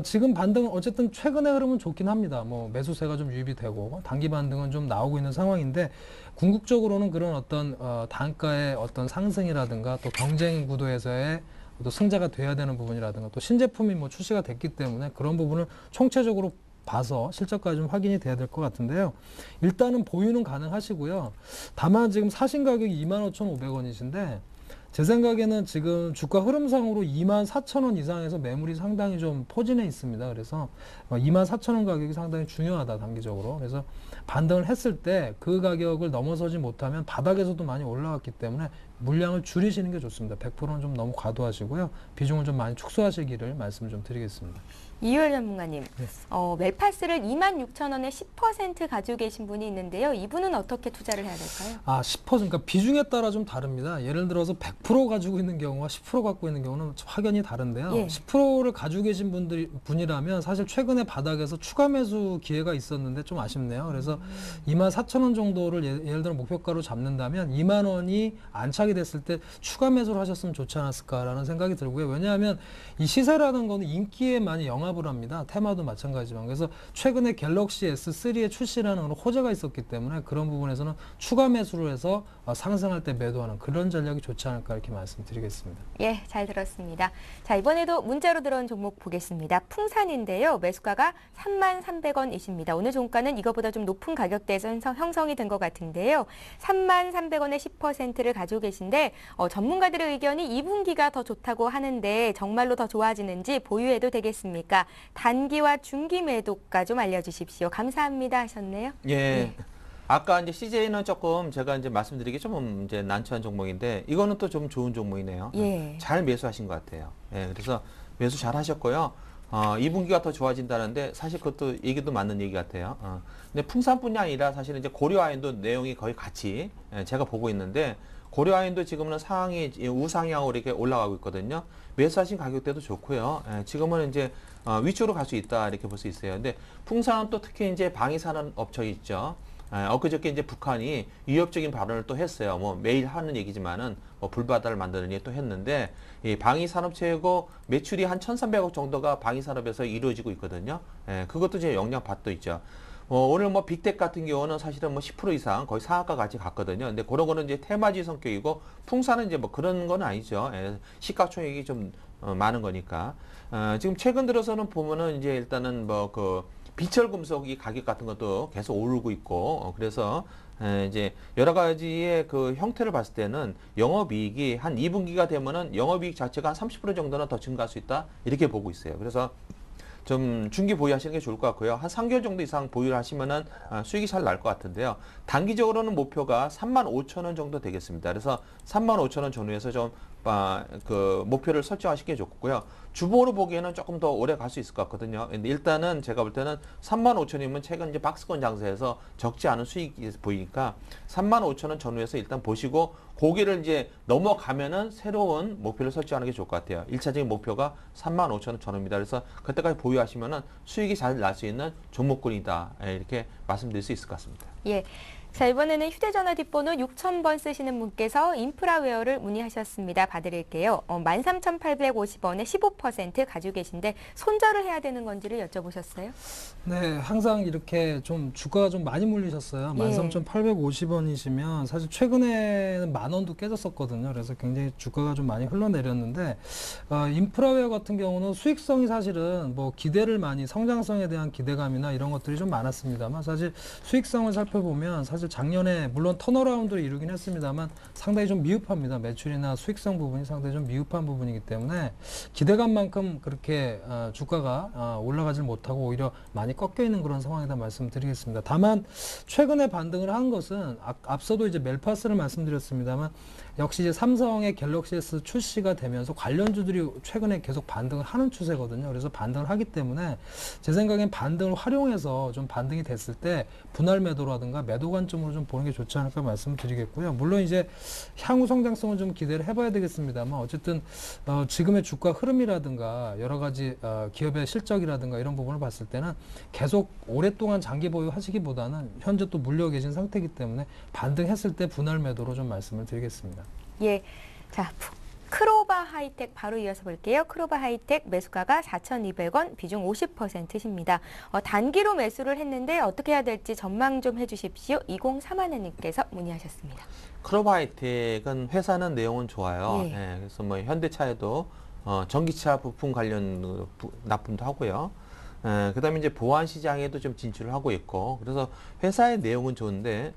지금 반등은 어쨌든 최근의 흐름은 좋긴 합니다. 뭐 매수세가 좀 유입이 되고 단기 반등은 좀 나오고 있는 상황인데 궁극적으로는 그런 어떤 단가의 어떤 상승이라든가 또 경쟁 구도에서의 또 승자가 돼야 되는 부분이라든가 또 신제품이 뭐 출시가 됐기 때문에 그런 부분을 총체적으로 봐서 실적까지 좀 확인이 돼야 될 것 같은데요. 일단은 보유는 가능하시고요. 다만 지금 사신 가격이 25,500원이신데 제 생각에는 지금 주가 흐름상으로 24,000원 이상에서 매물이 상당히 좀 포진해 있습니다. 그래서 24,000원 가격이 상당히 중요하다 단기적으로. 그래서 반등을 했을 때 그 가격을 넘어서지 못하면 바닥에서도 많이 올라왔기 때문에 물량을 줄이시는 게 좋습니다. 100%는 좀 너무 과도하시고요. 비중을 좀 많이 축소하시기를 말씀 좀 드리겠습니다. 이효열 전문가님, 네. 멜파스를 26,000원에 10% 가지고 계신 분이 있는데요. 이분은 어떻게 투자를 해야 될까요? 아, 10%, 그러니까 비중에 따라 좀 다릅니다. 예를 들어서 100% 가지고 있는 경우와 10% 갖고 있는 경우는 확연히 다른데요. 예. 10%를 가지고 계신 분이라면 사실 최근에 바닥에서 추가 매수 기회가 있었는데 좀 아쉽네요. 그래서 24,000원 정도를 예를 들어 목표가로 잡는다면 2만 원이 안착이 됐을 때 추가 매수를 하셨으면 좋지 않았을까라는 생각이 들고요. 왜냐하면 이 시세라는 거는 인기에 많이 영합을 합니다. 테마도 마찬가지지만. 그래서 최근에 갤럭시 S3의 출시라는 그런 호재가 있었기 때문에 그런 부분에서는 추가 매수를 해서 상승할 때 매도하는 그런 전략이 좋지 않을까 이렇게 말씀드리겠습니다. 예, 잘 들었습니다. 자, 이번에도 문자로 들어온 종목 보겠습니다. 풍산인데요. 매수가가 33,300원이십니다. 오늘 종가는 이거보다 좀 높은 가격대에서 형성이 된 것 같은데요. 33,300원에 10%를 가지고 계신데 전문가들의 의견이 2분기가 더 좋다고 하는데 정말로 더 좋아지는지 보유해도 되겠습니까? 단기와 중기 매도가 좀 알려주십시오. 감사합니다 하셨네요. 예. 네. 아까 이제 CJ는 조금 제가 이제 말씀드리기 좀 이제 난처한 종목인데 이거는 또 좀 좋은 종목이네요. 예. 잘 매수하신 것 같아요. 예. 그래서 매수 잘 하셨고요. 2분기가 더 좋아진다는데 사실 그것도 얘기도 맞는 얘기 같아요. 근데 풍산뿐이 아니라 사실은 이제 고려아연도 내용이 거의 같이 제가 보고 있는데 고려아연도 지금은 상황이 우상향으로 이렇게 올라가고 있거든요. 매수하신 가격대도 좋고요. 지금은 이제 위쪽으로 갈 수 있다 이렇게 볼 수 있어요. 근데 풍산은 또 특히 이제 방위산업 업체 있죠. 엊그저께 이제 북한이 위협적인 발언을 또 했어요. 뭐 매일 하는 얘기지만은 뭐 불바다를 만드느니 또 했는데 이 방위산업체고 매출이 한 1,300억 정도가 방위산업에서 이루어지고 있거든요. 그것도 이제 영향받고 있죠. 오늘 뭐 빅텍 같은 경우는 사실은 뭐 10% 이상 거의 상한가 같이 갔거든요. 근데 그런 거는 이제 테마지 성격이고 풍산은 이제 뭐 그런 건 아니죠. 시가총액이 좀 많은 거니까. 지금 최근 들어서는 보면은 이제 일단은 뭐 그 비철 금속이 가격 같은 것도 계속 오르고 있고 그래서 이제 여러 가지의 그 형태를 봤을 때는 영업이익이 한 2분기가 되면은 영업이익 자체가 한 30% 정도는 더 증가할 수 있다 이렇게 보고 있어요. 그래서 좀 중기 보유하시는 게 좋을 것 같고요. 한 3개월 정도 이상 보유를 하시면은 수익이 잘 날 것 같은데요. 단기적으로는 목표가 35,000원 정도 되겠습니다. 그래서 35,000원 전후에서 좀 그 목표를 설정하시는 게 좋고요. 주봉으로 보기에는 조금 더 오래 갈 수 있을 것 같거든요. 근데 일단은 제가 볼 때는 35,000원이면 최근 이제 박스권 장세에서 적지 않은 수익이 보이니까 35,000원 전후에서 일단 보시고 고기를 이제 넘어가면은 새로운 목표를 설정하는 게 좋을 것 같아요. 1차적인 목표가 35,000원 전후입니다. 그래서 그때까지 보유하시면은 수익이 잘 날 수 있는 종목군이다. 이렇게 말씀드릴 수 있을 것 같습니다. 예. 자, 이번에는 휴대전화 뒷번호 6000번 쓰시는 분께서 인프라웨어를 문의하셨습니다. 봐드릴게요. 13,850원에 15% 가지고 계신데 손절을 해야 되는 건지를 여쭤보셨어요. 네, 항상 이렇게 좀 주가가 좀 많이 물리셨어요. 예. 13,850원이시면 사실 최근에는 10,000원도 깨졌었거든요. 그래서 굉장히 주가가 좀 많이 흘러내렸는데 인프라웨어 같은 경우는 수익성이 사실은 뭐 기대를 많이 성장성에 대한 기대감이나 이런 것들이 좀 많았습니다만 사실 수익성을 살펴보면 사실 작년에 물론 턴어라운드를 이루긴 했습니다만 상당히 좀 미흡합니다. 매출이나 수익성 부분이 상당히 좀 미흡한 부분이기 때문에 기대감만큼 그렇게 주가가 올라가질 못하고 오히려 많이 꺾여 있는 그런 상황이다 말씀드리겠습니다. 다만 최근에 반등을 한 것은 앞서도 이제 멜파스를 말씀드렸습니다만 역시 이제 삼성의 갤럭시 S 출시가 되면서 관련주들이 최근에 계속 반등을 하는 추세거든요. 그래서 반등을 하기 때문에 제 생각엔 반등을 활용해서 좀 반등이 됐을 때 분할 매도라든가 매도 관점으로 좀 보는 게 좋지 않을까 말씀드리겠고요. 물론 이제 향후 성장성을 좀 기대를 해봐야 되겠습니다만 어쨌든 지금의 주가 흐름이라든가 여러 가지 기업의 실적이라든가 이런 부분을 봤을 때는 계속 오랫동안 장기 보유하시기보다는 현재 또 물려 계신 상태이기 때문에 반등했을 때 분할 매도로 좀 말씀을 드리겠습니다. 예. 자, 크로바 하이텍 바로 이어서 볼게요. 크로바 하이텍 매수가가 4,200원, 비중 50%십니다. 단기로 매수를 했는데 어떻게 해야 될지 전망 좀 해주십시오. 2031님께서 문의하셨습니다. 크로바하이텍은 회사는 내용은 좋아요. 예. 예, 그래서 뭐 현대차에도 전기차 부품 관련 납품도 하고요. 그다음에 이제 보안 시장에도 좀 진출을 하고 있고, 그래서 회사의 내용은 좋은데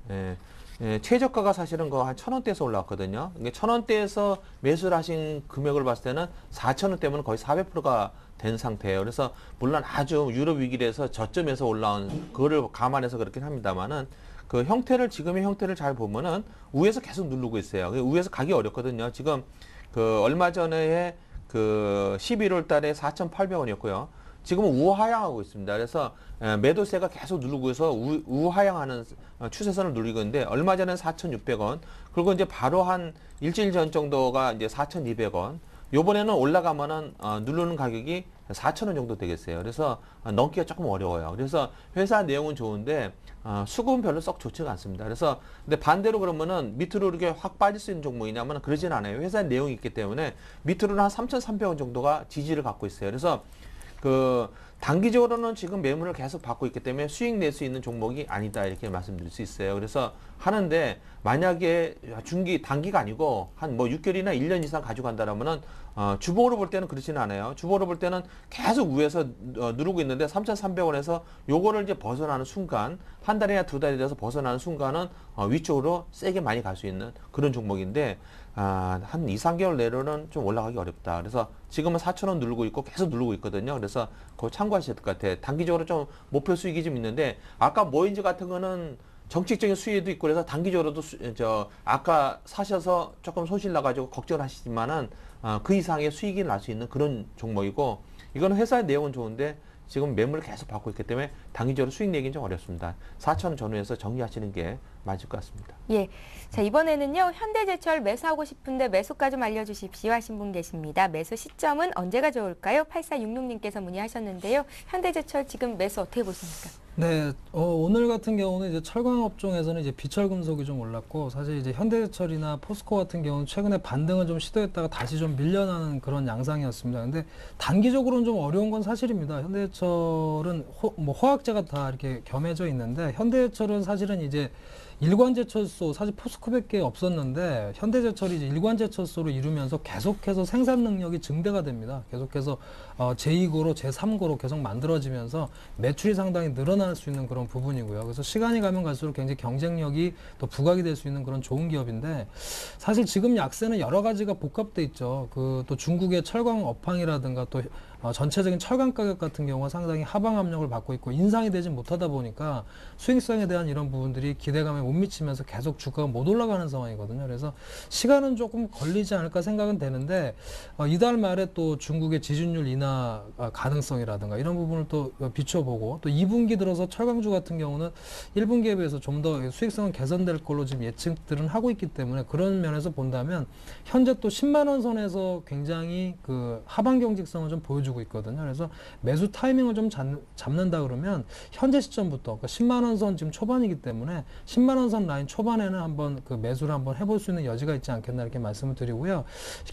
최저가가 사실은 한 1,000원대에서 올라왔거든요. 그러니까 1,000원대에서 매수를 하신 금액을 봤을 때는 4,000원대면 거의 400%가 된 상태예요. 그래서 물론 아주 유럽 위기에서 저점에서 올라온 그거를 감안해서 그렇긴 합니다만은 그 형태를 지금의 형태를 잘 보면은 위에서 계속 누르고 있어요. 위에서 가기 어렵거든요. 지금 그 얼마 전에 그 11월 달에 4,800원이었고요. 지금은 우하향하고 있습니다. 그래서 매도세가 계속 누르고 있어서 우하향하는 추세선을 누리고 있는데 얼마 전에는 4,600원, 그리고 이제 바로 한 일주일 전 정도가 이제 4,200원. 요번에는 올라가면은 누르는 가격이 4,000원 정도 되겠어요. 그래서 넘기가 조금 어려워요. 그래서 회사 내용은 좋은데 수급은 별로 썩 좋지가 않습니다. 그래서 근데 반대로 그러면은 밑으로 이렇게 확 빠질 수 있는 종목이냐면 그러진 않아요. 회사 내용이 있기 때문에 밑으로는 한 3,300원 정도가 지지를 갖고 있어요. 그래서 그 단기적으로는 지금 매물을 계속 받고 있기 때문에 수익 낼 수 있는 종목이 아니다 이렇게 말씀드릴 수 있어요. 그래서 하는데 만약에 단기가 아니고 한 뭐 6개월이나 1년 이상 가져간다라면은 주봉으로 볼 때는 그렇지는 않아요. 주봉으로 볼 때는 계속 위에서 누르고 있는데 3,300원에서 요거를 이제 벗어나는 순간 한 달이나 두 달이 돼서 벗어나는 순간은 위쪽으로 세게 많이 갈 수 있는 그런 종목인데 한 2, 3개월 내로는 좀 올라가기 어렵다. 그래서 지금은 4,000원 누르고 있고 계속 누르고 있거든요. 그래서 그거 참고하셔야 될 것 같아요. 단기적으로 좀 목표 수익이 좀 있는데 아까 모인지 같은 거는 정책적인 수혜도 있고 그래서 단기적으로도 아까 사셔서 조금 손실 나가지고 걱정을 하시지만은 그 이상의 수익이 날 수 있는 그런 종목이고 이거는 회사의 내용은 좋은데 지금 매물을 계속 받고 있기 때문에 단기적으로 수익 내기는 좀 어렵습니다. 4,000원 전후에서 정리하시는 게 맞을 것 같습니다. 예. 자, 이번에는요. 현대제철 매수하고 싶은데 매수가 좀 알려주십시오 하신 분 계십니다. 매수 시점은 언제가 좋을까요? 8466님께서 문의하셨는데요. 현대제철 지금 매수 어떻게 보십니까? 네, 오늘 같은 경우는 이제 철강 업종에서는 이제 비철 금속이 좀 올랐고 사실 이제 현대제철이나 포스코 같은 경우는 최근에 반등을 좀 시도했다가 다시 좀 밀려나는 그런 양상이었습니다. 근데 단기적으로는 좀 어려운 건 사실입니다. 현대제철은 화학재가 다 이렇게 겸해져 있는데 현대제철은 사실은 이제 일관제철소 사실 포스코밖에 없었는데 현대제철이 이제 일관제철소로 이루면서 계속해서 생산 능력이 증대가 됩니다. 계속해서 제2고로 제3고로 계속 만들어지면서 매출이 상당히 늘어날 수 있는 그런 부분이고요. 그래서 시간이 가면 갈수록 굉장히 경쟁력이 또 부각이 될 수 있는 그런 좋은 기업인데 사실 지금 약세는 여러 가지가 복합돼 있죠. 또 중국의 철강 업황이라든가 또 전체적인 철강 가격 같은 경우가 상당히 하방 압력을 받고 있고 인상이 되지 못하다 보니까 수익성에 대한 이런 부분들이 기대감에 못 미치면서 계속 주가가 못 올라가는 상황이거든요. 그래서 시간은 조금 걸리지 않을까 생각은 되는데 이달 말에 또 중국의 지준율 인하 가능성이라든가 이런 부분을 또 비춰보고 또 2분기 들어서 철강주 같은 경우는 1분기에 비해서 좀 더 수익성은 개선될 걸로 지금 예측들은 하고 있기 때문에 그런 면에서 본다면 현재 또 10만 원 선에서 굉장히 그 하방 경직성을 좀 보여주고 보여주고 있거든요. 그래서 매수 타이밍을 좀 잡는다 그러면 현재 시점부터 그러니까 10만 원 선 지금 초반이기 때문에 10만 원 선 라인 초반에는 한번 그 매수를 한번 해볼 수 있는 여지가 있지 않겠나 이렇게 말씀을 드리고요.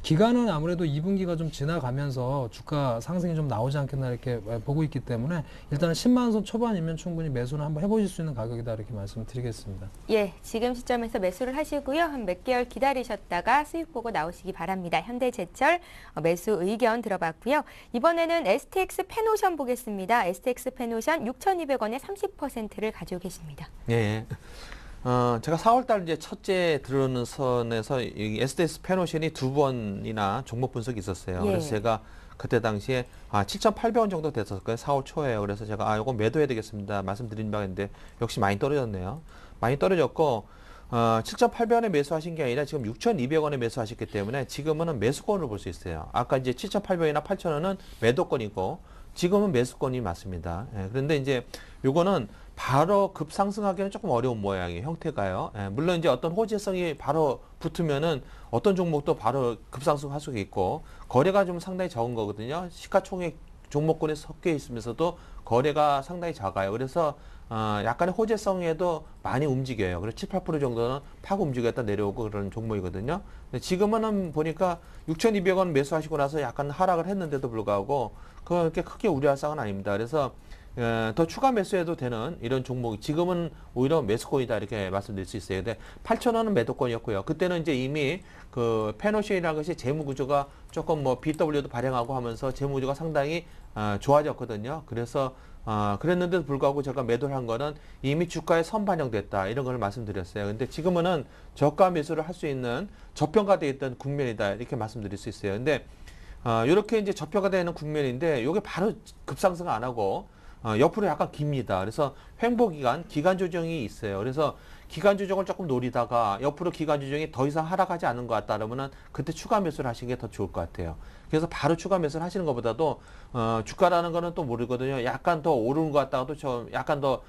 기간은 아무래도 2분기가 좀 지나가면서 주가 상승이 좀 나오지 않겠나 이렇게 보고 있기 때문에 일단은 10만 원 선 초반이면 충분히 매수는 한번 해보실 수 있는 가격이다 이렇게 말씀을 드리겠습니다. 예, 지금 시점에서 매수를 하시고요. 한 몇 개월 기다리셨다가 수익 보고 나오시기 바랍니다. 현대제철 매수 의견 들어봤고요. 이번에는 STX 페노션 보겠습니다. STX 페노션 6,200원에 30%를 가지고 계십니다. 예. 제가 4월달 이제 첫째 들어오는 선에서 이 STX 페노션이 2번이나 종목 분석이 있었어요. 예. 그래서 제가 그때 당시에 7,800원 정도 됐었을 거예요. 4월 초에요. 그래서 제가 이거 매도해야 되겠습니다. 말씀드린 바가 있는데 역시 많이 떨어졌네요. 많이 떨어졌고 7,800원에 매수하신 게 아니라 지금 6,200원에 매수하셨기 때문에 지금은 매수권으로 볼 수 있어요. 아까 이제 7,800원이나 8,000원은 매도권이고 지금은 매수권이 맞습니다. 예, 그런데 이제 요거는 바로 급상승하기는 조금 어려운 모양이에요. 형태가요. 예, 물론 이제 어떤 호재성이 바로 붙으면은 어떤 종목도 바로 급상승할 수가 있고 거래가 좀 상당히 적은 거거든요. 시가총액 종목군에 섞여 있으면서도 거래가 상당히 작아요. 그래서 약간의 호재성에도 많이 움직여요. 그래서 7, 8% 정도는 파고 움직였다 내려오고 그런 종목이거든요. 근데 지금은 보니까 6,200원 매수하시고 나서 약간 하락을 했는데도 불구하고 그렇게 크게 우려할 상은 아닙니다. 그래서 더 추가 매수해도 되는 이런 종목이 지금은 오히려 매수권이다 이렇게 말씀드릴 수 있어요. 근데 8,000원은 매도권이었고요. 그때는 이제 이미 그 페노션이라는 것이 재무 구조가 조금 뭐 BW도 발행하고 하면서 재무 구조가 상당히 좋아졌거든요. 그래서 그랬는데도 불구하고 제가 매도를 한 거는 이미 주가에 선반영됐다 이런 걸 말씀드렸어요. 근데 지금은 저가 매수를 할 수 있는 저평가되어 있던 국면이다 이렇게 말씀드릴 수 있어요. 근데 이렇게 이제 저평가 되는 국면인데 이게 바로 급상승 안 하고 옆으로 약간 깁니다. 그래서 횡보 기간 조정이 있어요. 그래서 기간 조정을 조금 노리다가 옆으로 기간 조정이 더 이상 하락하지 않는 것 같다 그러면은 그때 추가 매수를 하시는 게 더 좋을 것 같아요. 그래서 바로 추가 매수를 하시는 것보다도 주가라는 거는 또 모르거든요. 약간 더 오르는 것 같다가도 좀 약간 더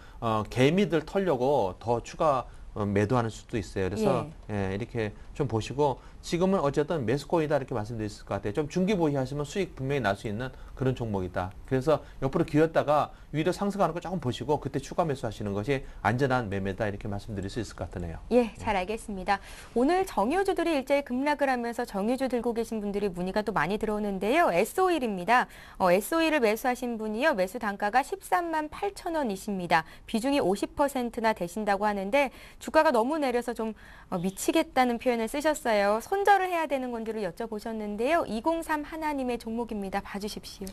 개미들 털려고 더 추가 매도하는 수도 있어요. 그래서 이렇게 좀 보시고 지금은 어쨌든 매수권이다 이렇게 말씀드릴 수 있을 것 같아요. 좀 중기 보유하시면 수익 분명히 날 수 있는 그런 종목이다. 그래서 옆으로 기었다가 위로 상승하는 거 조금 보시고 그때 추가 매수하시는 것이 안전한 매매다 이렇게 말씀드릴 수 있을 것 같으네요. 예, 잘 알겠습니다. 오늘 정유주들이 일제히 급락을 하면서 정유주 들고 계신 분들이 문의가 또 많이 들어오는데요. S-오일입니다. S-오일을 매수하신 분이요. 매수 단가가 13만 8천 원이십니다. 비중이 50%나 되신다고 하는데 주가가 너무 내려서 좀 미치겠다는 표현을 쓰셨어요. 손절을 해야 되는 건지를 여쭤보셨는데요. 203 하나님의 종목입니다. 봐주십시오.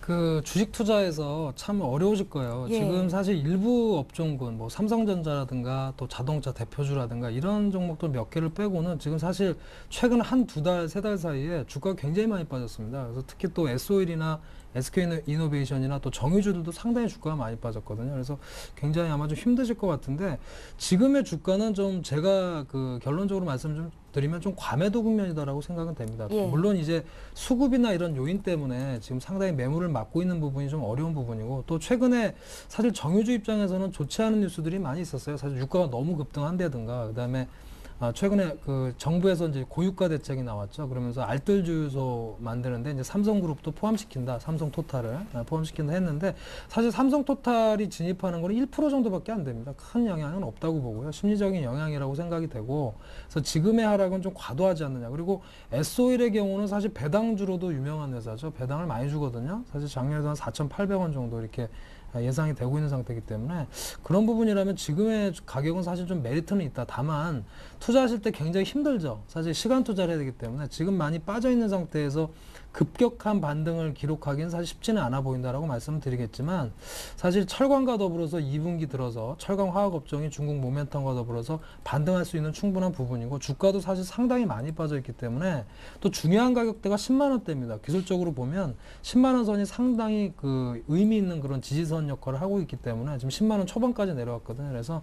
그 주식 투자에서 참 어려우실 거예요. 예. 지금 사실 일부 업종군, 뭐 삼성전자라든가 또 자동차 대표주라든가 이런 종목들 몇 개를 빼고는 지금 사실 최근 한 두 달, 세 달 사이에 주가가 굉장히 많이 빠졌습니다. 그래서 특히 또 S-오일이나 SK이노베이션이나 또 정유주들도 상당히 주가가 많이 빠졌거든요. 그래서 굉장히 아마 좀 힘드실 것 같은데 지금의 주가는 좀 제가 그 결론적으로 말씀 좀 드리면 좀 과매도 국면이다라고 생각은 됩니다. 예. 물론 이제 수급이나 이런 요인 때문에 지금 상당히 매물을 막고 있는 부분이 좀 어려운 부분이고 또 최근에 사실 정유주 입장에서는 좋지 않은 뉴스들이 많이 있었어요. 사실 유가가 너무 급등한다든가 그다음에 최근에 그 정부에서 이제 고유가 대책이 나왔죠. 그러면서 알뜰 주유소 만드는데 이제 삼성그룹도 포함시킨다. 삼성토탈을 포함시킨다 했는데 사실 삼성토탈이 진입하는 거는 1% 정도밖에 안 됩니다. 큰 영향은 없다고 보고요. 심리적인 영향이라고 생각이 되고 그래서 지금의 하락은 좀 과도하지 않느냐. 그리고 S-오일의 경우는 사실 배당주로도 유명한 회사죠. 배당을 많이 주거든요. 사실 작년에도 한 4,800원 정도 이렇게 예상이 되고 있는 상태이기 때문에 그런 부분이라면 지금의 가격은 사실 좀 메리트는 있다. 다만 투자하실 때 굉장히 힘들죠. 사실 시간 투자를 해야 되기 때문에 지금 많이 빠져 있는 상태에서 급격한 반등을 기록하기는 사실 쉽지는 않아 보인다라고 말씀을 드리겠지만 사실 철강과 더불어서 2분기 들어서 철강 화학 업종이 중국 모멘텀과 더불어서 반등할 수 있는 충분한 부분이고 주가도 사실 상당히 많이 빠져 있기 때문에 또 중요한 가격대가 10만 원대입니다. 기술적으로 보면 10만 원 선이 상당히 그 의미 있는 그런 지지선 역할을 하고 있기 때문에 지금 10만 원 초반까지 내려왔거든요. 그래서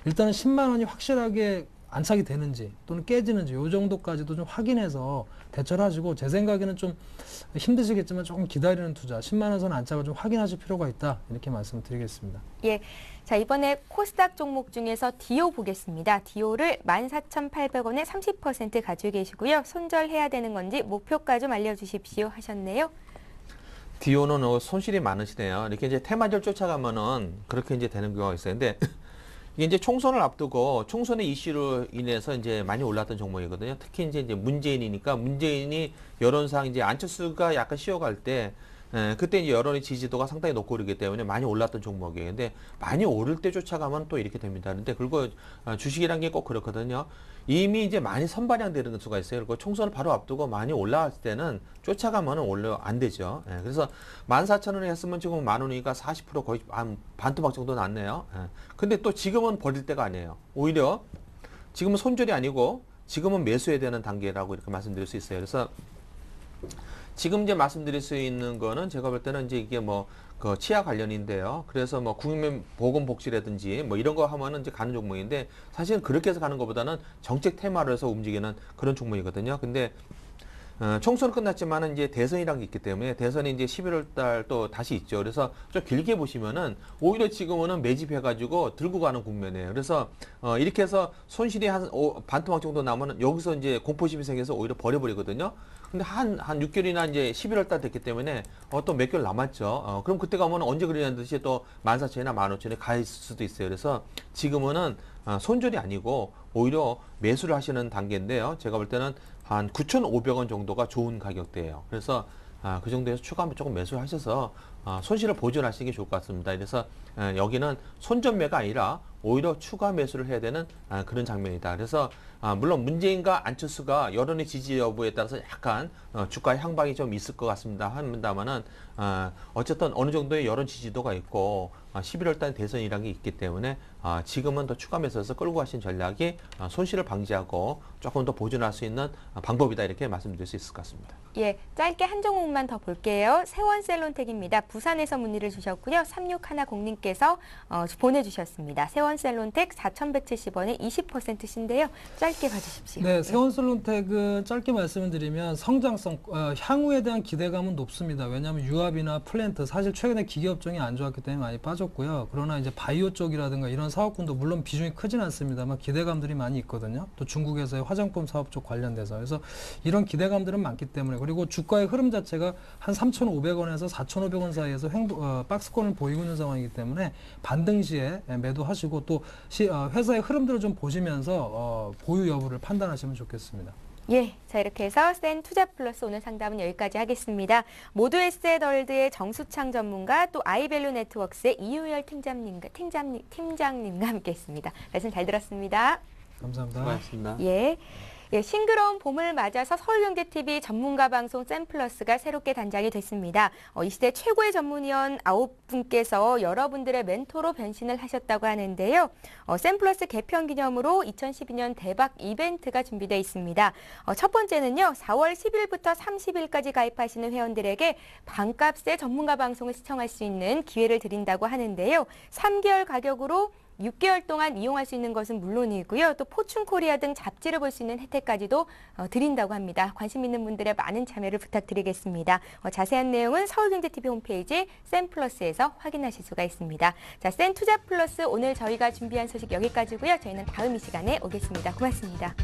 일단은 10만 원이 확실하게 안착이 되는지 또는 깨지는지 이 정도까지도 좀 확인해서 대처를 하시고 제 생각에는 좀 힘드시겠지만 조금 기다리는 투자 10만 원 선 안착을 좀 확인하실 필요가 있다 이렇게 말씀드리겠습니다. 예. 자, 이번에 코스닥 종목 중에서 디오 보겠습니다. 디오를 14,800원에 30% 가지고 계시고요. 손절해야 되는 건지 목표가 좀 알려주십시오 하셨네요. 디오는 손실이 많으시네요. 이렇게 이제 테마주를 쫓아가면은 그렇게 이제 되는 경우가 있어요. 근데 이게 이제 총선을 앞두고 총선의 이슈로 인해서 이제 많이 올랐던 종목이거든요. 특히 이제 문재인이니까 문재인이 여론상 이제 안철수가 약간 쉬어갈 때 그때 이제 여론의 지지도가 상당히 높고 그러기 때문에 많이 올랐던 종목이에요. 근데 많이 오를 때 쫓아가면 또 이렇게 됩니다. 근데 그리고 주식이란 게 꼭 그렇거든요. 이미 이제 많이 선반영되는 수가 있어요. 그리고 총선을 바로 앞두고 많이 올라왔을 때는 쫓아가면 원래 안 되죠. 그래서 14,000원에 했으면 지금 만 원이니까 40% 거의 반 토막 정도 났네요. 근데 또 지금은 버릴 때가 아니에요. 오히려 지금은 손절이 아니고 지금은 매수해야 되는 단계라고 이렇게 말씀드릴 수 있어요. 그래서 지금 이제 말씀드릴 수 있는 거는 제가 볼 때는 이제 이게 뭐 그 치아 관련인데요. 그래서 뭐 국민 보건복지라든지 뭐 이런 거 하면은 이제 가는 종목인데 사실은 그렇게 해서 가는 것보다는 정책 테마로 해서 움직이는 그런 종목이거든요. 근데 총선은 끝났지만은 이제 대선이라는 게 있기 때문에 대선이 이제 11월 달 또 다시 있죠. 그래서 좀 길게 보시면은 오히려 지금은 매집해가지고 들고 가는 국면이에요. 그래서 이렇게 해서 손실이 한 반토막 정도 나면은 여기서 이제 공포심이 생겨서 오히려 버려버리거든요. 근데 한 6개월이나 이제 11월 달 됐기 때문에 또 몇 개월 남았죠. 그럼 그때 가면 언제 그러냐는 듯이 또 14,000원이나 15,000원에 가 있을 수도 있어요. 그래서 지금은 손절이 아니고 오히려 매수를 하시는 단계인데요. 제가 볼 때는 한 9,500원 정도가 좋은 가격대예요. 그래서 그 정도에서 추가하면 조금 매수를 하셔서 손실을 보존하시는 게 좋을 것 같습니다. 그래서 여기는 손전매가 아니라 오히려 추가 매수를 해야 되는 그런 장면이다. 그래서 물론 문재인과 안철수가 여론의 지지 여부에 따라서 약간 주가 향방이 좀 있을 것 같습니다. 합니다만은 어쨌든 어느 정도의 여론 지지도가 있고 11월 달 대선이라는 게 있기 때문에 지금은 더 추가 매수해서 끌고 가신 전략이 손실을 방지하고 조금 더 보존할 수 있는 방법이다 이렇게 말씀드릴 수 있을 것 같습니다. 예, 짧게 한 종목만 더 볼게요. 세원셀론텍입니다. 부산에서 문의를 주셨고요. 3610님께서 보내주셨습니다. 세원셀론텍 4,170원에 20%신데요. 짧게 봐주십시오. 네, 세원셀론텍은 짧게 말씀을 드리면 성장성, 향후에 대한 기대감은 높습니다. 왜냐하면 유압이나 플랜트, 사실 최근에 기계업종이 안 좋았기 때문에 많이 빠졌고요. 그러나 이제 바이오 쪽이라든가 이런 사업군도 물론 비중이 크진 않습니다만 기대감들이 많이 있거든요. 또 중국에서의 화장품 사업 쪽 관련돼서. 그래서 이런 기대감들은 많기 때문에, 그리고 주가의 흐름 자체가 한 3,500원에서 4,500원 사이에서 박스권을 보이고 있는 상황이기 때문에 반등 시에 매도하시고 또 회사의 흐름들을 좀 보시면서 보유 여부를 판단하시면 좋겠습니다. 예, 자 이렇게 해서 센 투자 플러스 오늘 상담은 여기까지 하겠습니다. 모두 에셋월드의 정수창 전문가 또 아이밸류 네트워크스의 이유열 팀장님과 함께했습니다. 말씀 잘 들었습니다. 감사합니다. 고맙습니다. 예. 예, 싱그러운 봄을 맞아서 서울경제TV 전문가 방송 샘플러스가 새롭게 단장이 됐습니다. 이 시대 최고의 전문위원 9분께서 여러분들의 멘토로 변신을 하셨다고 하는데요. 샘플러스 개편 기념으로 2012년 대박 이벤트가 준비되어 있습니다. 첫 번째는요, 4월 10일부터 30일까지 가입하시는 회원들에게 반값에 전문가 방송을 시청할 수 있는 기회를 드린다고 하는데요. 3개월 가격으로 6개월 동안 이용할 수 있는 것은 물론이고요. 또 포춘코리아 등 잡지를 볼 수 있는 혜택까지도 드린다고 합니다. 관심 있는 분들의 많은 참여를 부탁드리겠습니다. 자세한 내용은 서울경제TV 홈페이지 센플러스에서 확인하실 수가 있습니다. 자, 센투자플러스 오늘 저희가 준비한 소식 여기까지고요. 저희는 다음 이 시간에 오겠습니다. 고맙습니다.